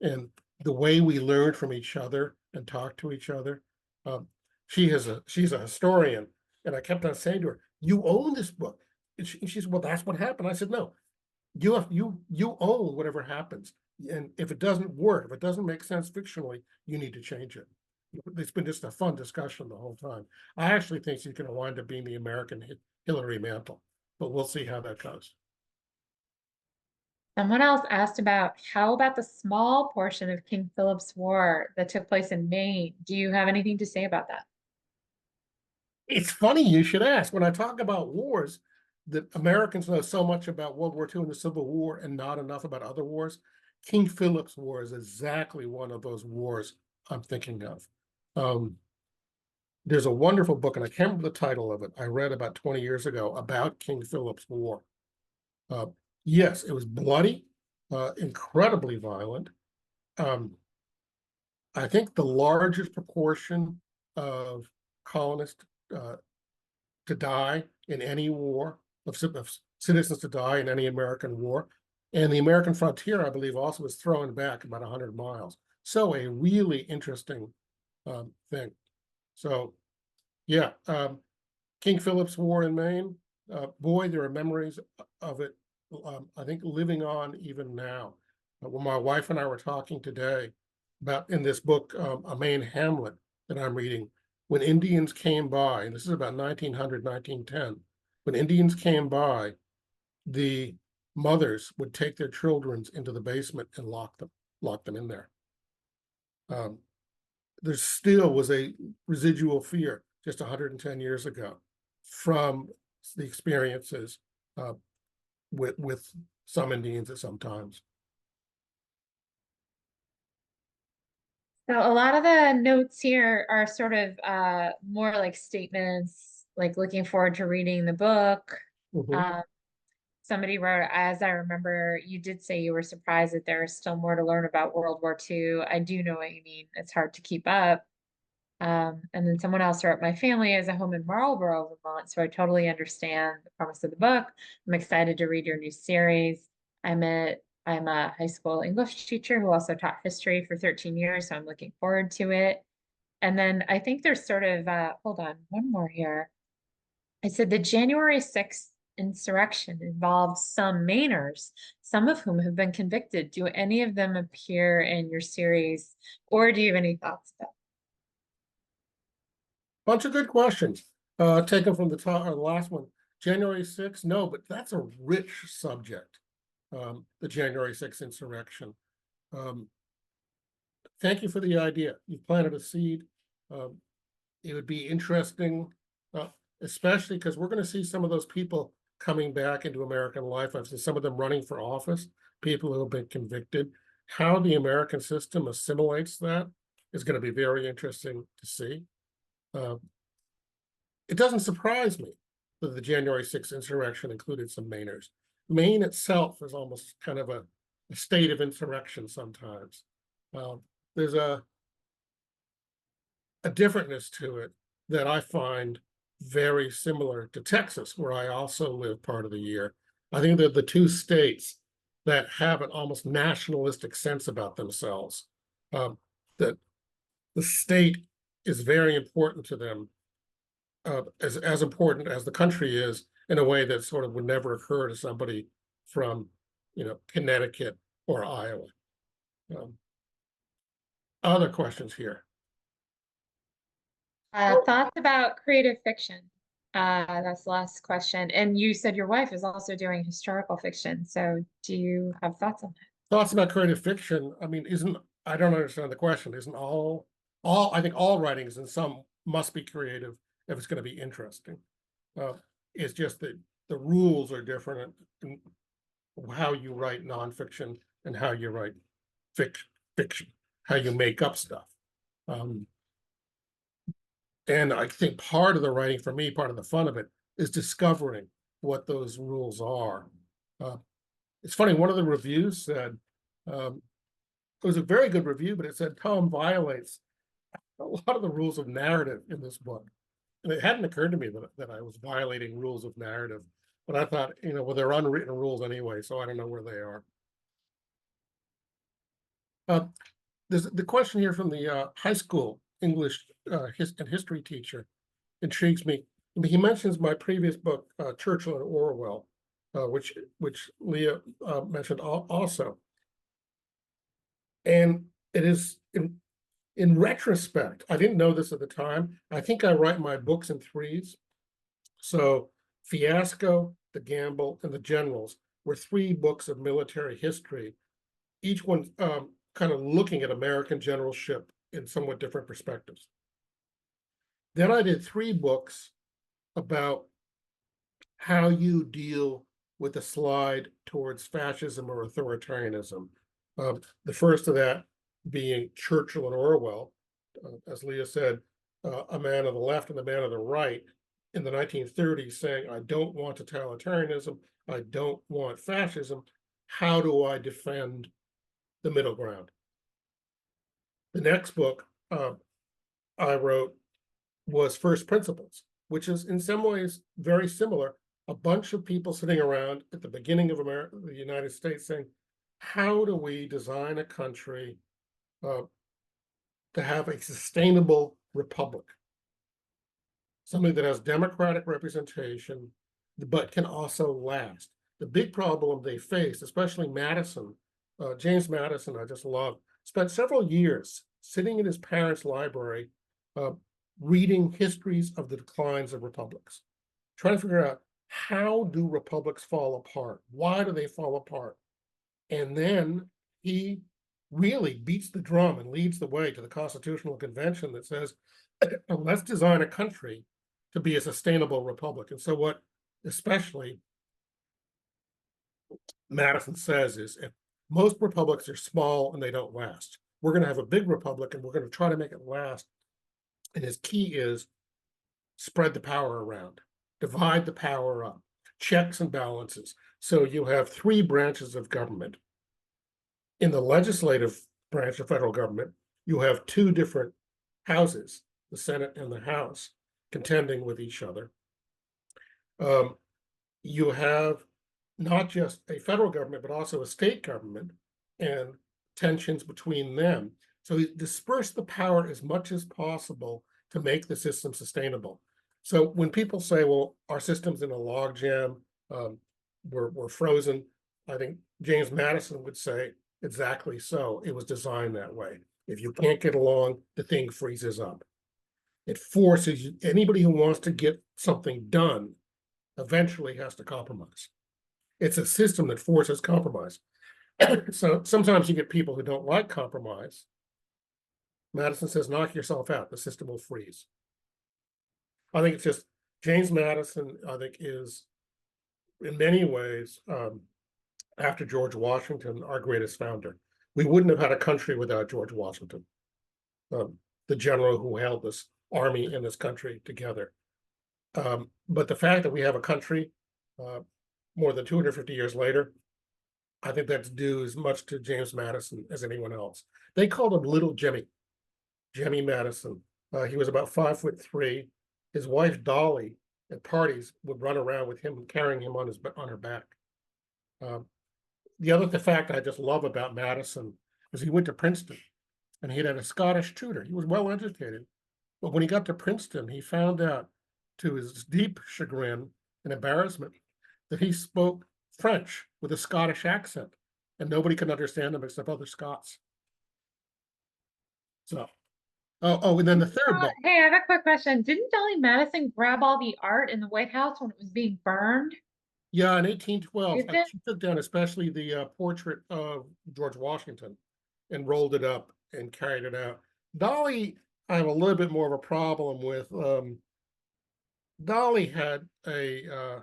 and the way we learn from each other and talk to each other. Um, she's a historian, and I kept on saying to her, "You own this book." And she said, "Well, that's what happened." I said, "No, you own whatever happens, and if it doesn't work, if it doesn't make sense fictionally, you need to change it." It's been just a fun discussion the whole time. I actually think she's going to wind up being the American Hillary Mantel, but we'll see how that goes. Someone else asked about how about the small portion of King Philip's War that took place in Maine? Do you have anything to say about that? It's funny you should ask. When I talk about wars, that Americans know so much about World War II and the Civil War and not enough about other wars. King Philip's War is exactly one of those wars I'm thinking of. Um, there's a wonderful book, and I can't remember the title of it. I read about 20 years ago about King Philip's War. Uh, yes, it was bloody, incredibly violent. Um, I think the largest proportion of colonists to die in any war, of citizens to die in any American war. And the American frontier, I believe, also was thrown back about 100 miles. So a really interesting thing. So yeah, King Philip's War in Maine, boy, there are memories of it, I think, living on even now. When my wife and I were talking today about in this book, A Maine Hamlet that I'm reading, when Indians came by, and this is about 1900, 1910, when Indians came by, the mothers would take their children into the basement and lock them in there. There still was a residual fear just 110 years ago from the experiences with some Indians at some times. So a lot of the notes here are sort of more like statements, like looking forward to reading the book. Mhm. Um, Somebody wrote, as I remember, you did say you were surprised that there is still more to learn about World War II. I do know what you mean. It's hard to keep up. And then someone else wrote, my family has a home in Marlborough, Vermont, so I totally understand the premise of the book. I'm excited to read your new series. I'm a high school English teacher who also taught history for 13 years, so I'm looking forward to it. And then I think there's sort of, hold on, one more here. I said the January 6th insurrection involved some Mainers, some of whom have been convicted. Do any of them appear in your series, or do you have any thoughts about Bunch of good questions. Taken from the top or the last one. January 6th, no, but that's a rich subject. The January 6th insurrection. Thank you for the idea. You planted a seed. It would be interesting, especially because we're going to see some of those people coming back into American life. I've seen some of them running for office, people who have been convicted. How the American system assimilates that is going to be very interesting to see. It doesn't surprise me that the January 6th insurrection included some Mainers. Maine itself is almost kind of a state of insurrection sometimes. There's a differentness to it that I find very similar to Texas, where I also live part of the year. I think that the two states that have an almost nationalistic sense about themselves, that the state is very important to them, as important as the country is, in a way that sort of would never occur to somebody from, Connecticut or Iowa. Other questions here. thoughts about creative fiction? That's the last question. And you said your wife is also doing historical fiction. So do you have thoughts on that? Thoughts about creative fiction. I mean, I don't understand the question. Isn't I think all writing is in some must be creative if it's going to be interesting. It's just that the rules are different in how you write nonfiction and how you write fiction, how you make up stuff. And I think part of the writing for me, part of the fun of it, is discovering what those rules are It's funny, one of the reviews said, it was a very good review, but it said Tom violates a lot of the rules of narrative in this book. And it hadn't occurred to me that I was violating rules of narrative, but I thought, well, they're unwritten rules anyway, so I don't know where they are. There's the question here from the high school English and history teacher intrigues me. He mentions my previous book, Churchill and Orwell, which Leah mentioned also. And it is, in retrospect, I didn't know this at the time. I think I write my books in threes. So Fiasco, The Gamble, and The Generals were 3 books of military history, each one kind of looking at American generalship in somewhat different perspectives. Then I did 3 books about how you deal with a slide towards fascism or authoritarianism. The first of that being Churchill and Orwell, as Leah said, a man of the left and the man of the right in the 1930s saying, I don't want totalitarianism, I don't want fascism. How do I defend the middle ground? The next book I wrote was First Principles, which is in some ways very similar. A bunch of people sitting around at the beginning of the United States saying, how do we design a country to have a sustainable republic? Something that has democratic representation, but can also last. The big problem they faced, especially Madison, James Madison, I just love, spent several years sitting in his parents' library, reading histories of the declines of republics, trying to figure out, how do republics fall apart? Why do they fall apart? And then he really beats the drum and leads the way to the Constitutional Convention that says, let's design a country to be a sustainable republic. And so what especially Madison says is, if most republics are small and they don't last, we're going to have a big republic and we're going to try to make it last. And his key is spread the power around, divide the power up, checks and balances. So you have 3 branches of government. In the legislative branch of federal government, you have 2 different houses, the Senate and the House, contending with each other. You have not just a federal government, but also a state government and tensions between them. So he dispersed the power as much as possible to make the system sustainable. So when people say, well, our system's in a logjam, we're frozen, I think James Madison would say, exactly so. It was designed that way. If you can't get along, the thing freezes up. It forces you, anybody who wants to get something done eventually has to compromise. It's a system that forces compromise. So sometimes you get people who don't like compromise. Madison says, knock yourself out, the system will freeze. I think it's just, James Madison, I think, is in many ways, after George Washington, our greatest founder. We wouldn't have had a country without George Washington, the general who held this army in this country together. But the fact that we have a country more than 250 years later, I think that's due as much to James Madison as anyone else. They called him Little Jimmy, Jimmy Madison. He was about 5'3". His wife Dolly at parties would run around with him, carrying him on her back. The fact I just love about Madison is he went to Princeton, and he had a Scottish tutor. He was well educated, but when he got to Princeton, he found out, to his deep chagrin and embarrassment, that he spoke French with a Scottish accent, and nobody could understand him except other Scots. So, and then the third book. Hey, I have a quick question. Didn't Dolly Madison grab all the art in the White House when it was being burned? Yeah, in 1812, Did it? she took down especially the portrait of George Washington and rolled it up and carried it out. Dolly, I have a little bit more of a problem with. Dolly had a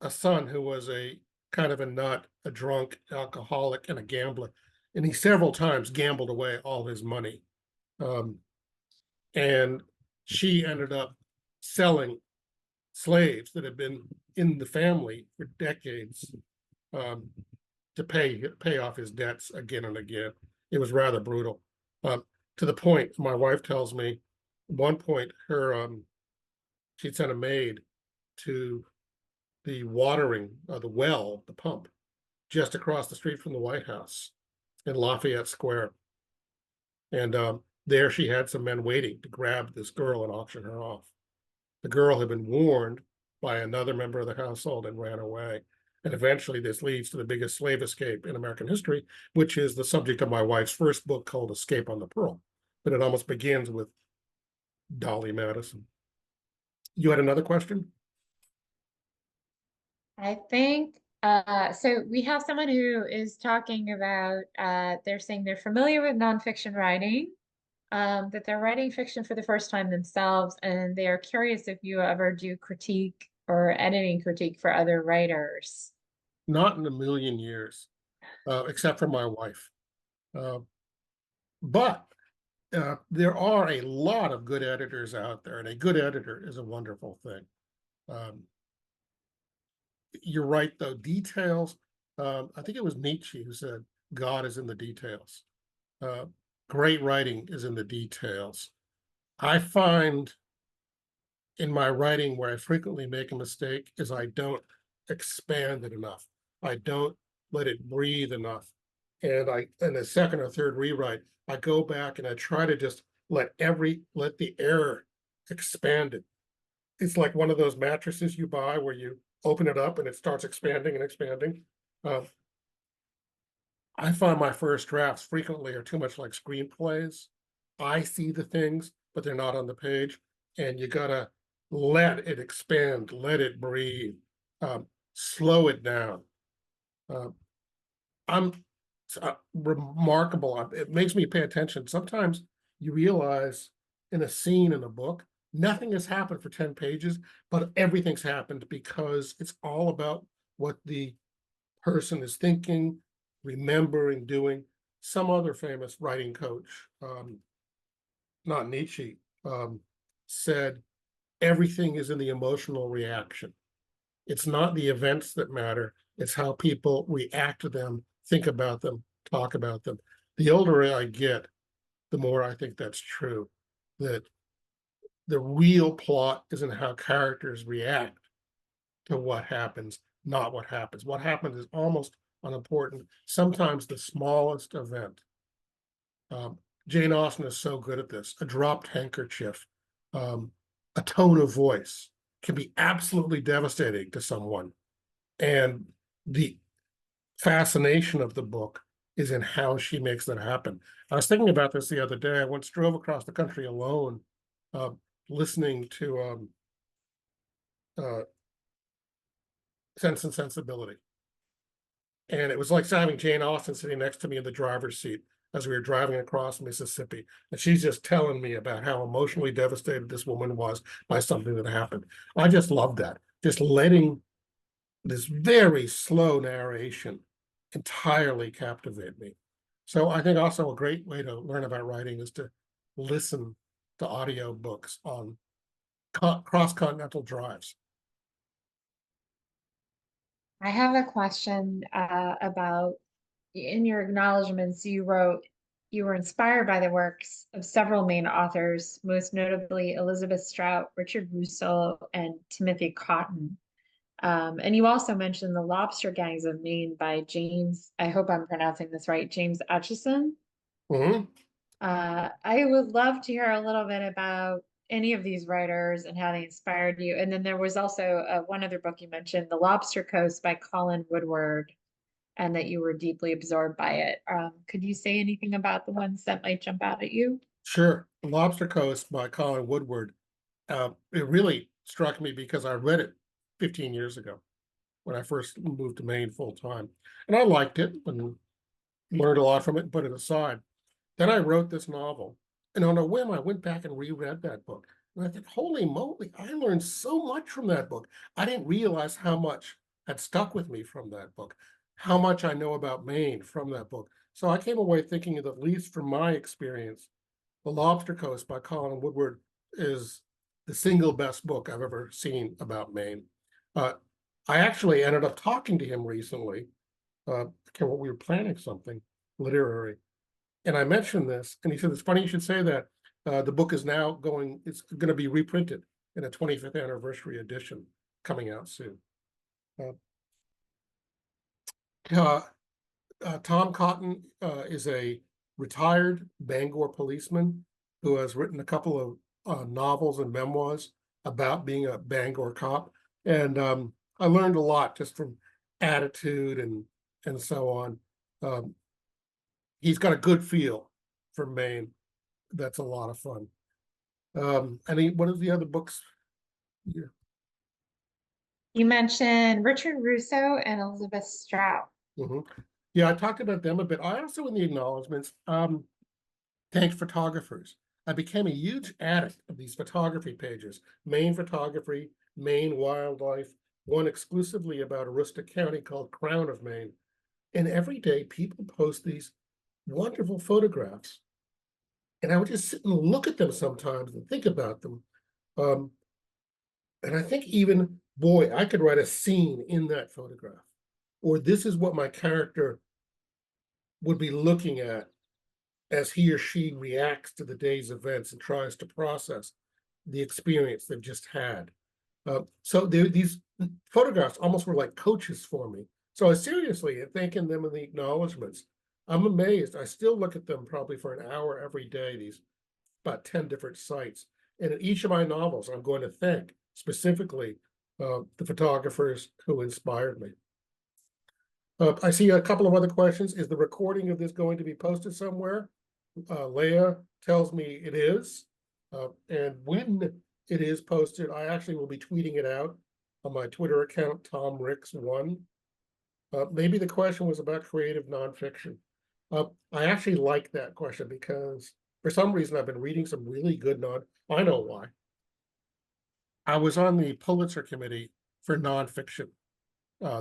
son who was a kind of a nut, a drunk, alcoholic, and a gambler, and he several times gambled away all his money. And she ended up selling slaves that had been in the family for decades, to pay off his debts again and again. It was rather brutal. To the point, my wife tells me, at one point, she'd sent a maid to the watering, the well, the pump, just across the street from the White House in Lafayette Square. And there she had some men waiting to grab this girl and auction her off. The girl had been warned by another member of the household and ran away. And eventually this leads to the biggest slave escape in American history, which is the subject of my wife's first book called Escape on the Pearl. But it almost begins with Dolly Madison. You had another question? I think so we have someone who is talking about they're saying they're familiar with nonfiction writing, that they're writing fiction for the first time themselves, and they are curious if you ever do critique or editing critique for other writers. Not in a million years, except for my wife. But there are a lot of good editors out there, and a good editor is a wonderful thing. You're right, though. Details, I think it was Nietzsche who said, God is in the details. Great writing is in the details. I find in my writing where I frequently make a mistake is I don't expand it enough. I don't let it breathe enough. And in the second or third rewrite, I go back and I try to just let the error expand it. It's like one of those mattresses you buy where you open it up and it starts expanding and expanding. I find my first drafts frequently are too much like screenplays. I see the things, but they're not on the page. And you gotta let it expand, let it breathe, slow it down. I'm remarkable. It makes me pay attention. Sometimes you realize in a scene in a book, nothing has happened for 10 pages, but everything's happened because it's all about what the person is thinking, remembering, doing. Some other famous writing coach, not Nietzsche, said everything is in the emotional reaction. It's not the events that matter, it's how people react to them, think about them, talk about them. The older I get, the more I think that's true, that the real plot isn't how characters react to what happens, not what happens. What happens is almost unimportant. Sometimes the smallest event. Jane Austen is so good at this. A dropped handkerchief, a tone of voice can be absolutely devastating to someone. And the fascination of the book is in how she makes that happen. I was thinking about this the other day. I once drove across the country alone, listening to Sense and Sensibility. And it was like having Jane Austen sitting next to me in the driver's seat as we were driving across Mississippi. And she's just telling me about how emotionally devastated this woman was by something that happened. I just love that. Just letting this very slow narration entirely captivate me. So I think also a great way to learn about writing is to listen to audio books on cross-continental drives. I have a question about in your acknowledgments, you wrote you were inspired by the works of several Maine authors, most notably Elizabeth Strout, Richard Russell, and Timothy Cotton. And you also mentioned The Lobster Gangs of Maine by James, I hope I'm pronouncing this right, James Atchison. Mm-hmm. I would love to hear a little bit about any of these writers and how they inspired you. And then there was also one other book you mentioned, The Lobster Coast by Colin Woodward, and that you were deeply absorbed by it. Could you say anything about the ones that might jump out at you? Sure. Lobster Coast by Colin Woodward. It really struck me because I read it 15 years ago when I first moved to Maine full time. And I liked it and learned a lot from it and put it aside. Then I wrote this novel. And on a whim, I went back and reread that book. And I thought, holy moly, I learned so much from that book. I didn't realize how much had stuck with me from that book, how much I know about Maine from that book. So I came away thinking that, at least from my experience, The Lobster Coast by Colin Woodward is the single best book I've ever seen about Maine. I actually ended up talking to him recently. We were planning something literary, and I mentioned this, and he said, "It's funny you should say that. The book is now going; it's going to be reprinted in a 25th anniversary edition coming out soon." Uh, uh, Tom Cotton is a retired Bangor policeman who has written a couple of novels and memoirs about being a Bangor cop, and I learned a lot just from attitude and so on. Um, he's got a good feel for Maine. That's a lot of fun. What are the other books? Yeah. You mentioned Richard Russo and Elizabeth Strout. Mhm. Yeah, I talked about them a bit. I also, in the acknowledgments, thanked photographers. I became a huge addict of these photography pages: Maine photography, Maine wildlife, one exclusively about Aroostook County called Crown of Maine. And every day people post these wonderful photographs. And I would just sit and look at them sometimes and think about them. Um, and I think even, boy, I could write a scene in that photograph, or this is what my character would be looking at as he or she reacts to the day's events and tries to process the experience they've just had. So these photographs almost were like coaches for me. So I was seriously thanking them in the acknowledgments. I'm amazed. I still look at them probably for an hour every day, these about 10 different sites. And in each of my novels, I'm going to thank specifically the photographers who inspired me. I see a couple of other questions. Is the recording of this going to be posted somewhere? Leah tells me it is. And when it is posted, I actually will be tweeting it out on my Twitter account, TomRicks1. Maybe the question was about creative nonfiction. I actually like that question because for some reason I've been reading some really good I know why. I was on the Pulitzer committee for nonfiction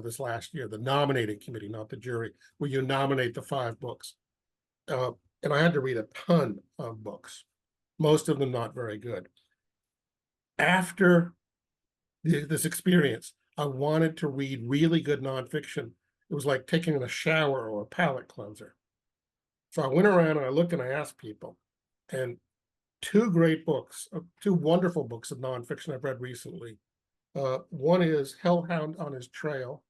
this last year, the nominating committee, not the jury, where you nominate the 5 books. And I had to read a ton of books, most of them not very good. After this experience, I wanted to read really good nonfiction. It was like taking a shower or a palate cleanser. So I went around and I looked and I asked people, and 2 great books, 2 wonderful books of nonfiction I've read recently. One is Hellhound on His Trail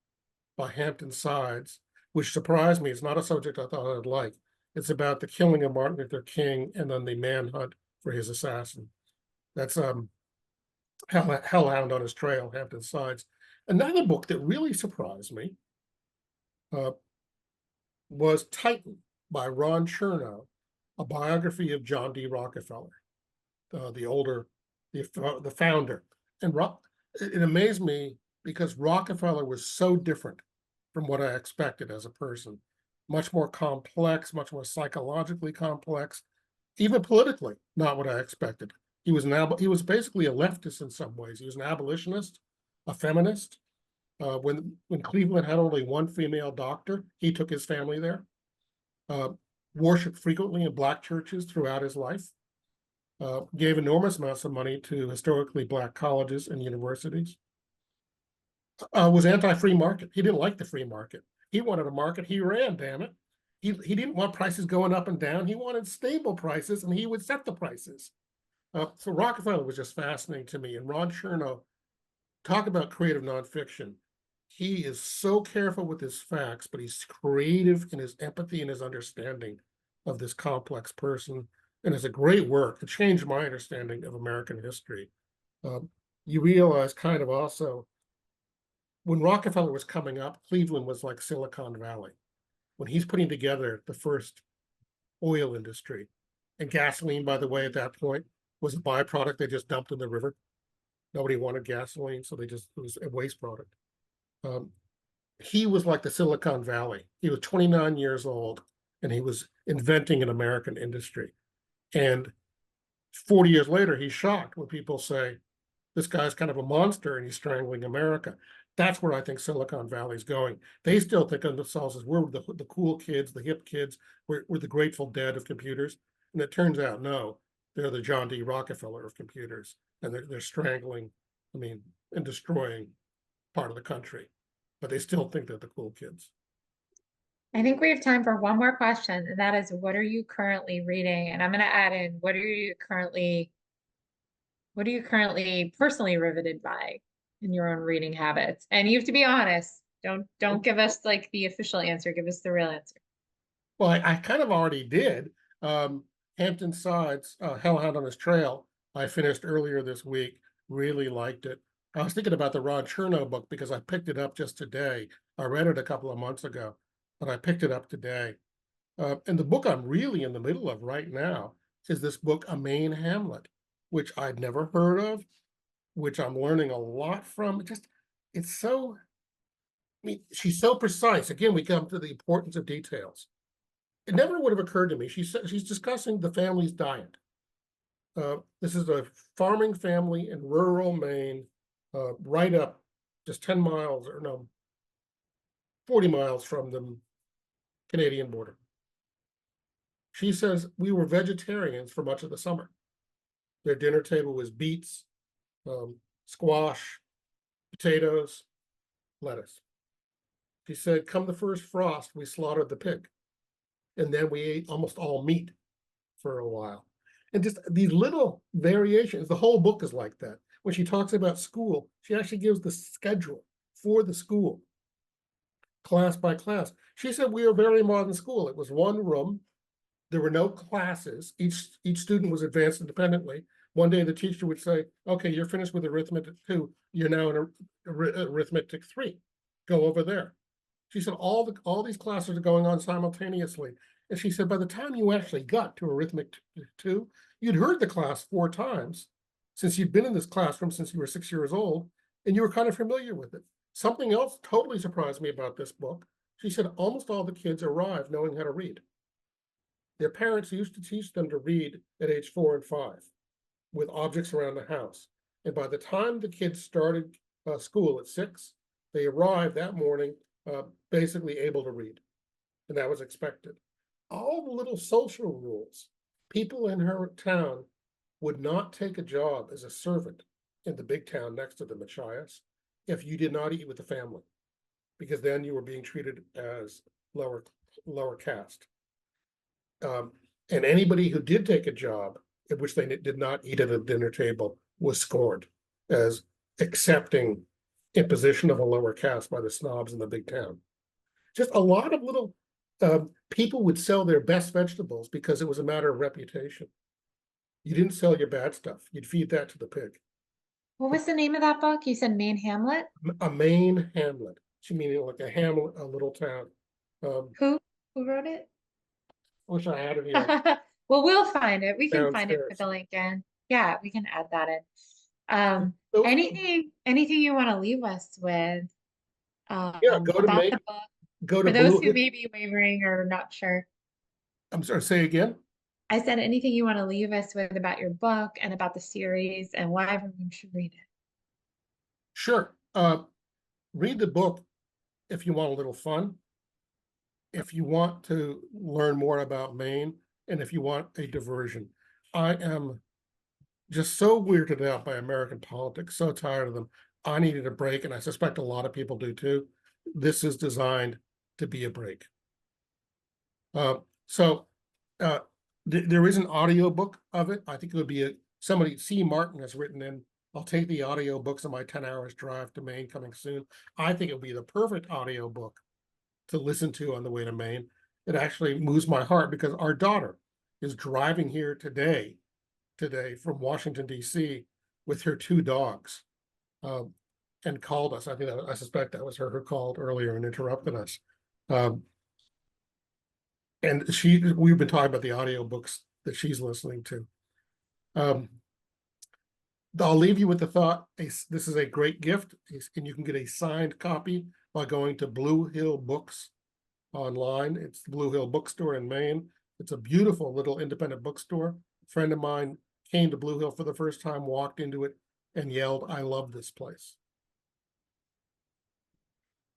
by Hampton Sides, which surprised me. It's not a subject I thought I'd like. It's about the killing of Martin Luther King and then the manhunt for his assassin. That's Hellhound on His Trail, Hampton Sides. Another book that really surprised me was Titan by Ron Chernow, a biography of John D. Rockefeller, the founder. And it amazed me because Rockefeller was so different from what I expected as a person. Much more complex, much more psychologically complex, even politically, not what I expected. He was basically a leftist in some ways. He was an abolitionist, a feminist. When Cleveland had only one female doctor, he took his family there. Worshipped frequently in Black churches throughout his life. Gave enormous amounts of money to historically Black colleges and universities. Was anti-free market. He didn't like the free market. He wanted a market he ran, damn it. He didn't want prices going up and down. He wanted stable prices, and he would set the prices. So Rockefeller was just fascinating to me. And Ron Chernow, talk about creative nonfiction. He is so careful with his facts, but he's creative in his empathy and his understanding of this complex person. And it's a great work. It changed my understanding of American history. You realize kind of also, when Rockefeller was coming up, Cleveland was like Silicon Valley. When he's putting together the first oil industry, and gasoline, by the way, at that point was a byproduct they just dumped in the river. Nobody wanted gasoline, so it was a waste product. He was like the Silicon Valley. He was 29 years old, and he was inventing an American industry. And 40 years later, he's shocked when people say, this guy's kind of a monster and he's strangling America. That's where I think Silicon Valley's going. They still think of themselves as we're the cool kids, the hip kids, we're the Grateful Dead of computers. And it turns out, no, they're the John D. Rockefeller of computers, and they're strangling, I mean, and destroying part of the country, but they still think they're the cool kids. I think we have time for one more question, and that is, what are you currently reading? And I'm going to add in, what are you currently personally riveted by in your own reading habits? And you have to be honest. Don't give us like the official answer. Give us the real answer. Well, I kind of already did. Hampton Sides, Hellhound on His Trail, I finished earlier this week. Really liked it. I was thinking about the Ron Chernow book because I picked it up just today. I read it a couple of months ago, but I picked it up today. And the book I'm really in the middle of right now is this book, A Maine Hamlet, which I'd never heard of, which I'm learning a lot from. It's so, I mean, she's so precise. Again, we come to the importance of details. It never would have occurred to me. She's discussing the family's diet. This is a farming family in rural Maine, right up just 10 miles, or no, 40 miles from the Canadian border. She says, we were vegetarians for much of the summer. Their dinner table was beets, squash, potatoes, lettuce. She said, come the first frost, we slaughtered the pig. And then we ate almost all meat for a while. And just these little variations, the whole book is like that. When she talks about school, she actually gives the schedule for the school, class by class. She said, we were a very modern school. It was one room. There were no classes. Each student was advanced independently. One day the teacher would say, okay, you're finished with arithmetic 2. You're now in arithmetic 3. Go over there. She said, all these classes are going on simultaneously. And she said, by the time you actually got to arithmetic 2, you'd heard the class 4 times since you'd been in this classroom since you were 6 years old, and you were kind of familiar with it. Something else totally surprised me about this book. She said almost all the kids arrived knowing how to read. Their parents used to teach them to read at age 4 and 5 with objects around the house. And by the time the kids started school at 6, they arrived that morning basically able to read. And that was expected. All the little social rules. People in her town would not take a job as a servant in the big town next to them, Machias, if you did not eat with the family, because then you were being treated as lower caste. And anybody who did take a job at which they did not eat at a dinner table was scorned as accepting imposition of a lower caste by the snobs in the big town. Just a lot of little people would sell their best vegetables because it was a matter of reputation. You didn't sell your bad stuff. You'd feed that to the pig. What was the name of that book? You said Maine Hamlet? A Maine hamlet. She meaning like a hamlet, a little town. Who wrote it? Wish I had it here Well, we'll find it. We can find it, put downstairs. the link in. Yeah, we can add that in. So, Anything you want to leave us with yeah, go to about Maine, the book go to for those Blue who Hill. may be wavering or not sure? I'm sorry, say again. I said anything you want to leave us with about your book and about the series and why everyone should read it. Sure. Read the book if you want a little fun, if you want to learn more about Maine, and if you want a diversion. I am just so weirded out by American politics, so tired of them. I needed a break, and I suspect a lot of people do too. This is designed to be a break. So there is an audiobook of it. I think it would be somebody, C. Martin has written in, I'll take the audiobooks on my 10 hours drive to Maine coming soon. I think it would be the perfect audiobook to listen to on the way to Maine. It actually moves my heart because our daughter is driving here today from Washington, D.C. with her 2 dogs and called us. I suspect that was her who called earlier and interrupted us. And we've been talking about the audiobooks that she's listening to. I'll leave you with the thought, this is a great gift, and you can get a signed copy by going to Blue Hill Books online. It's the Blue Hill Bookstore in Maine. It's a beautiful little independent bookstore. A friend of mine came to Blue Hill for the first time, walked into it, and yelled, I love this place.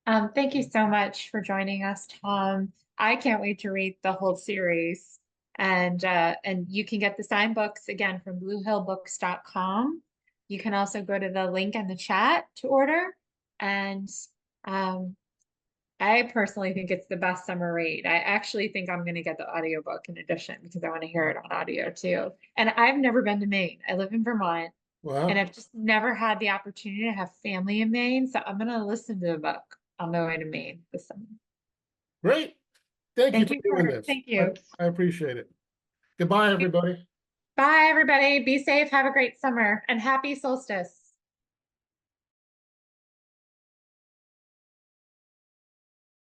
Thank you so much for joining us, Tom. I can't wait to read the whole series. And you can get the signed books again from bluehillbooks.com. You can also go to the link in the chat to order. And um, I personally think it's the best summer read. I actually think I'm going to get the audiobook in addition because I want to hear it on audio too. And I've never been to Maine. I live in Vermont and Wow, I've just never had the opportunity to have family in Maine. So I'm going to listen to the book on my way to Maine this summer. great. Thank you Thank for you doing for, this. thank you. I appreciate it. Goodbye, everybody. Bye, everybody. Be safe. Have a great summer and happy solstice.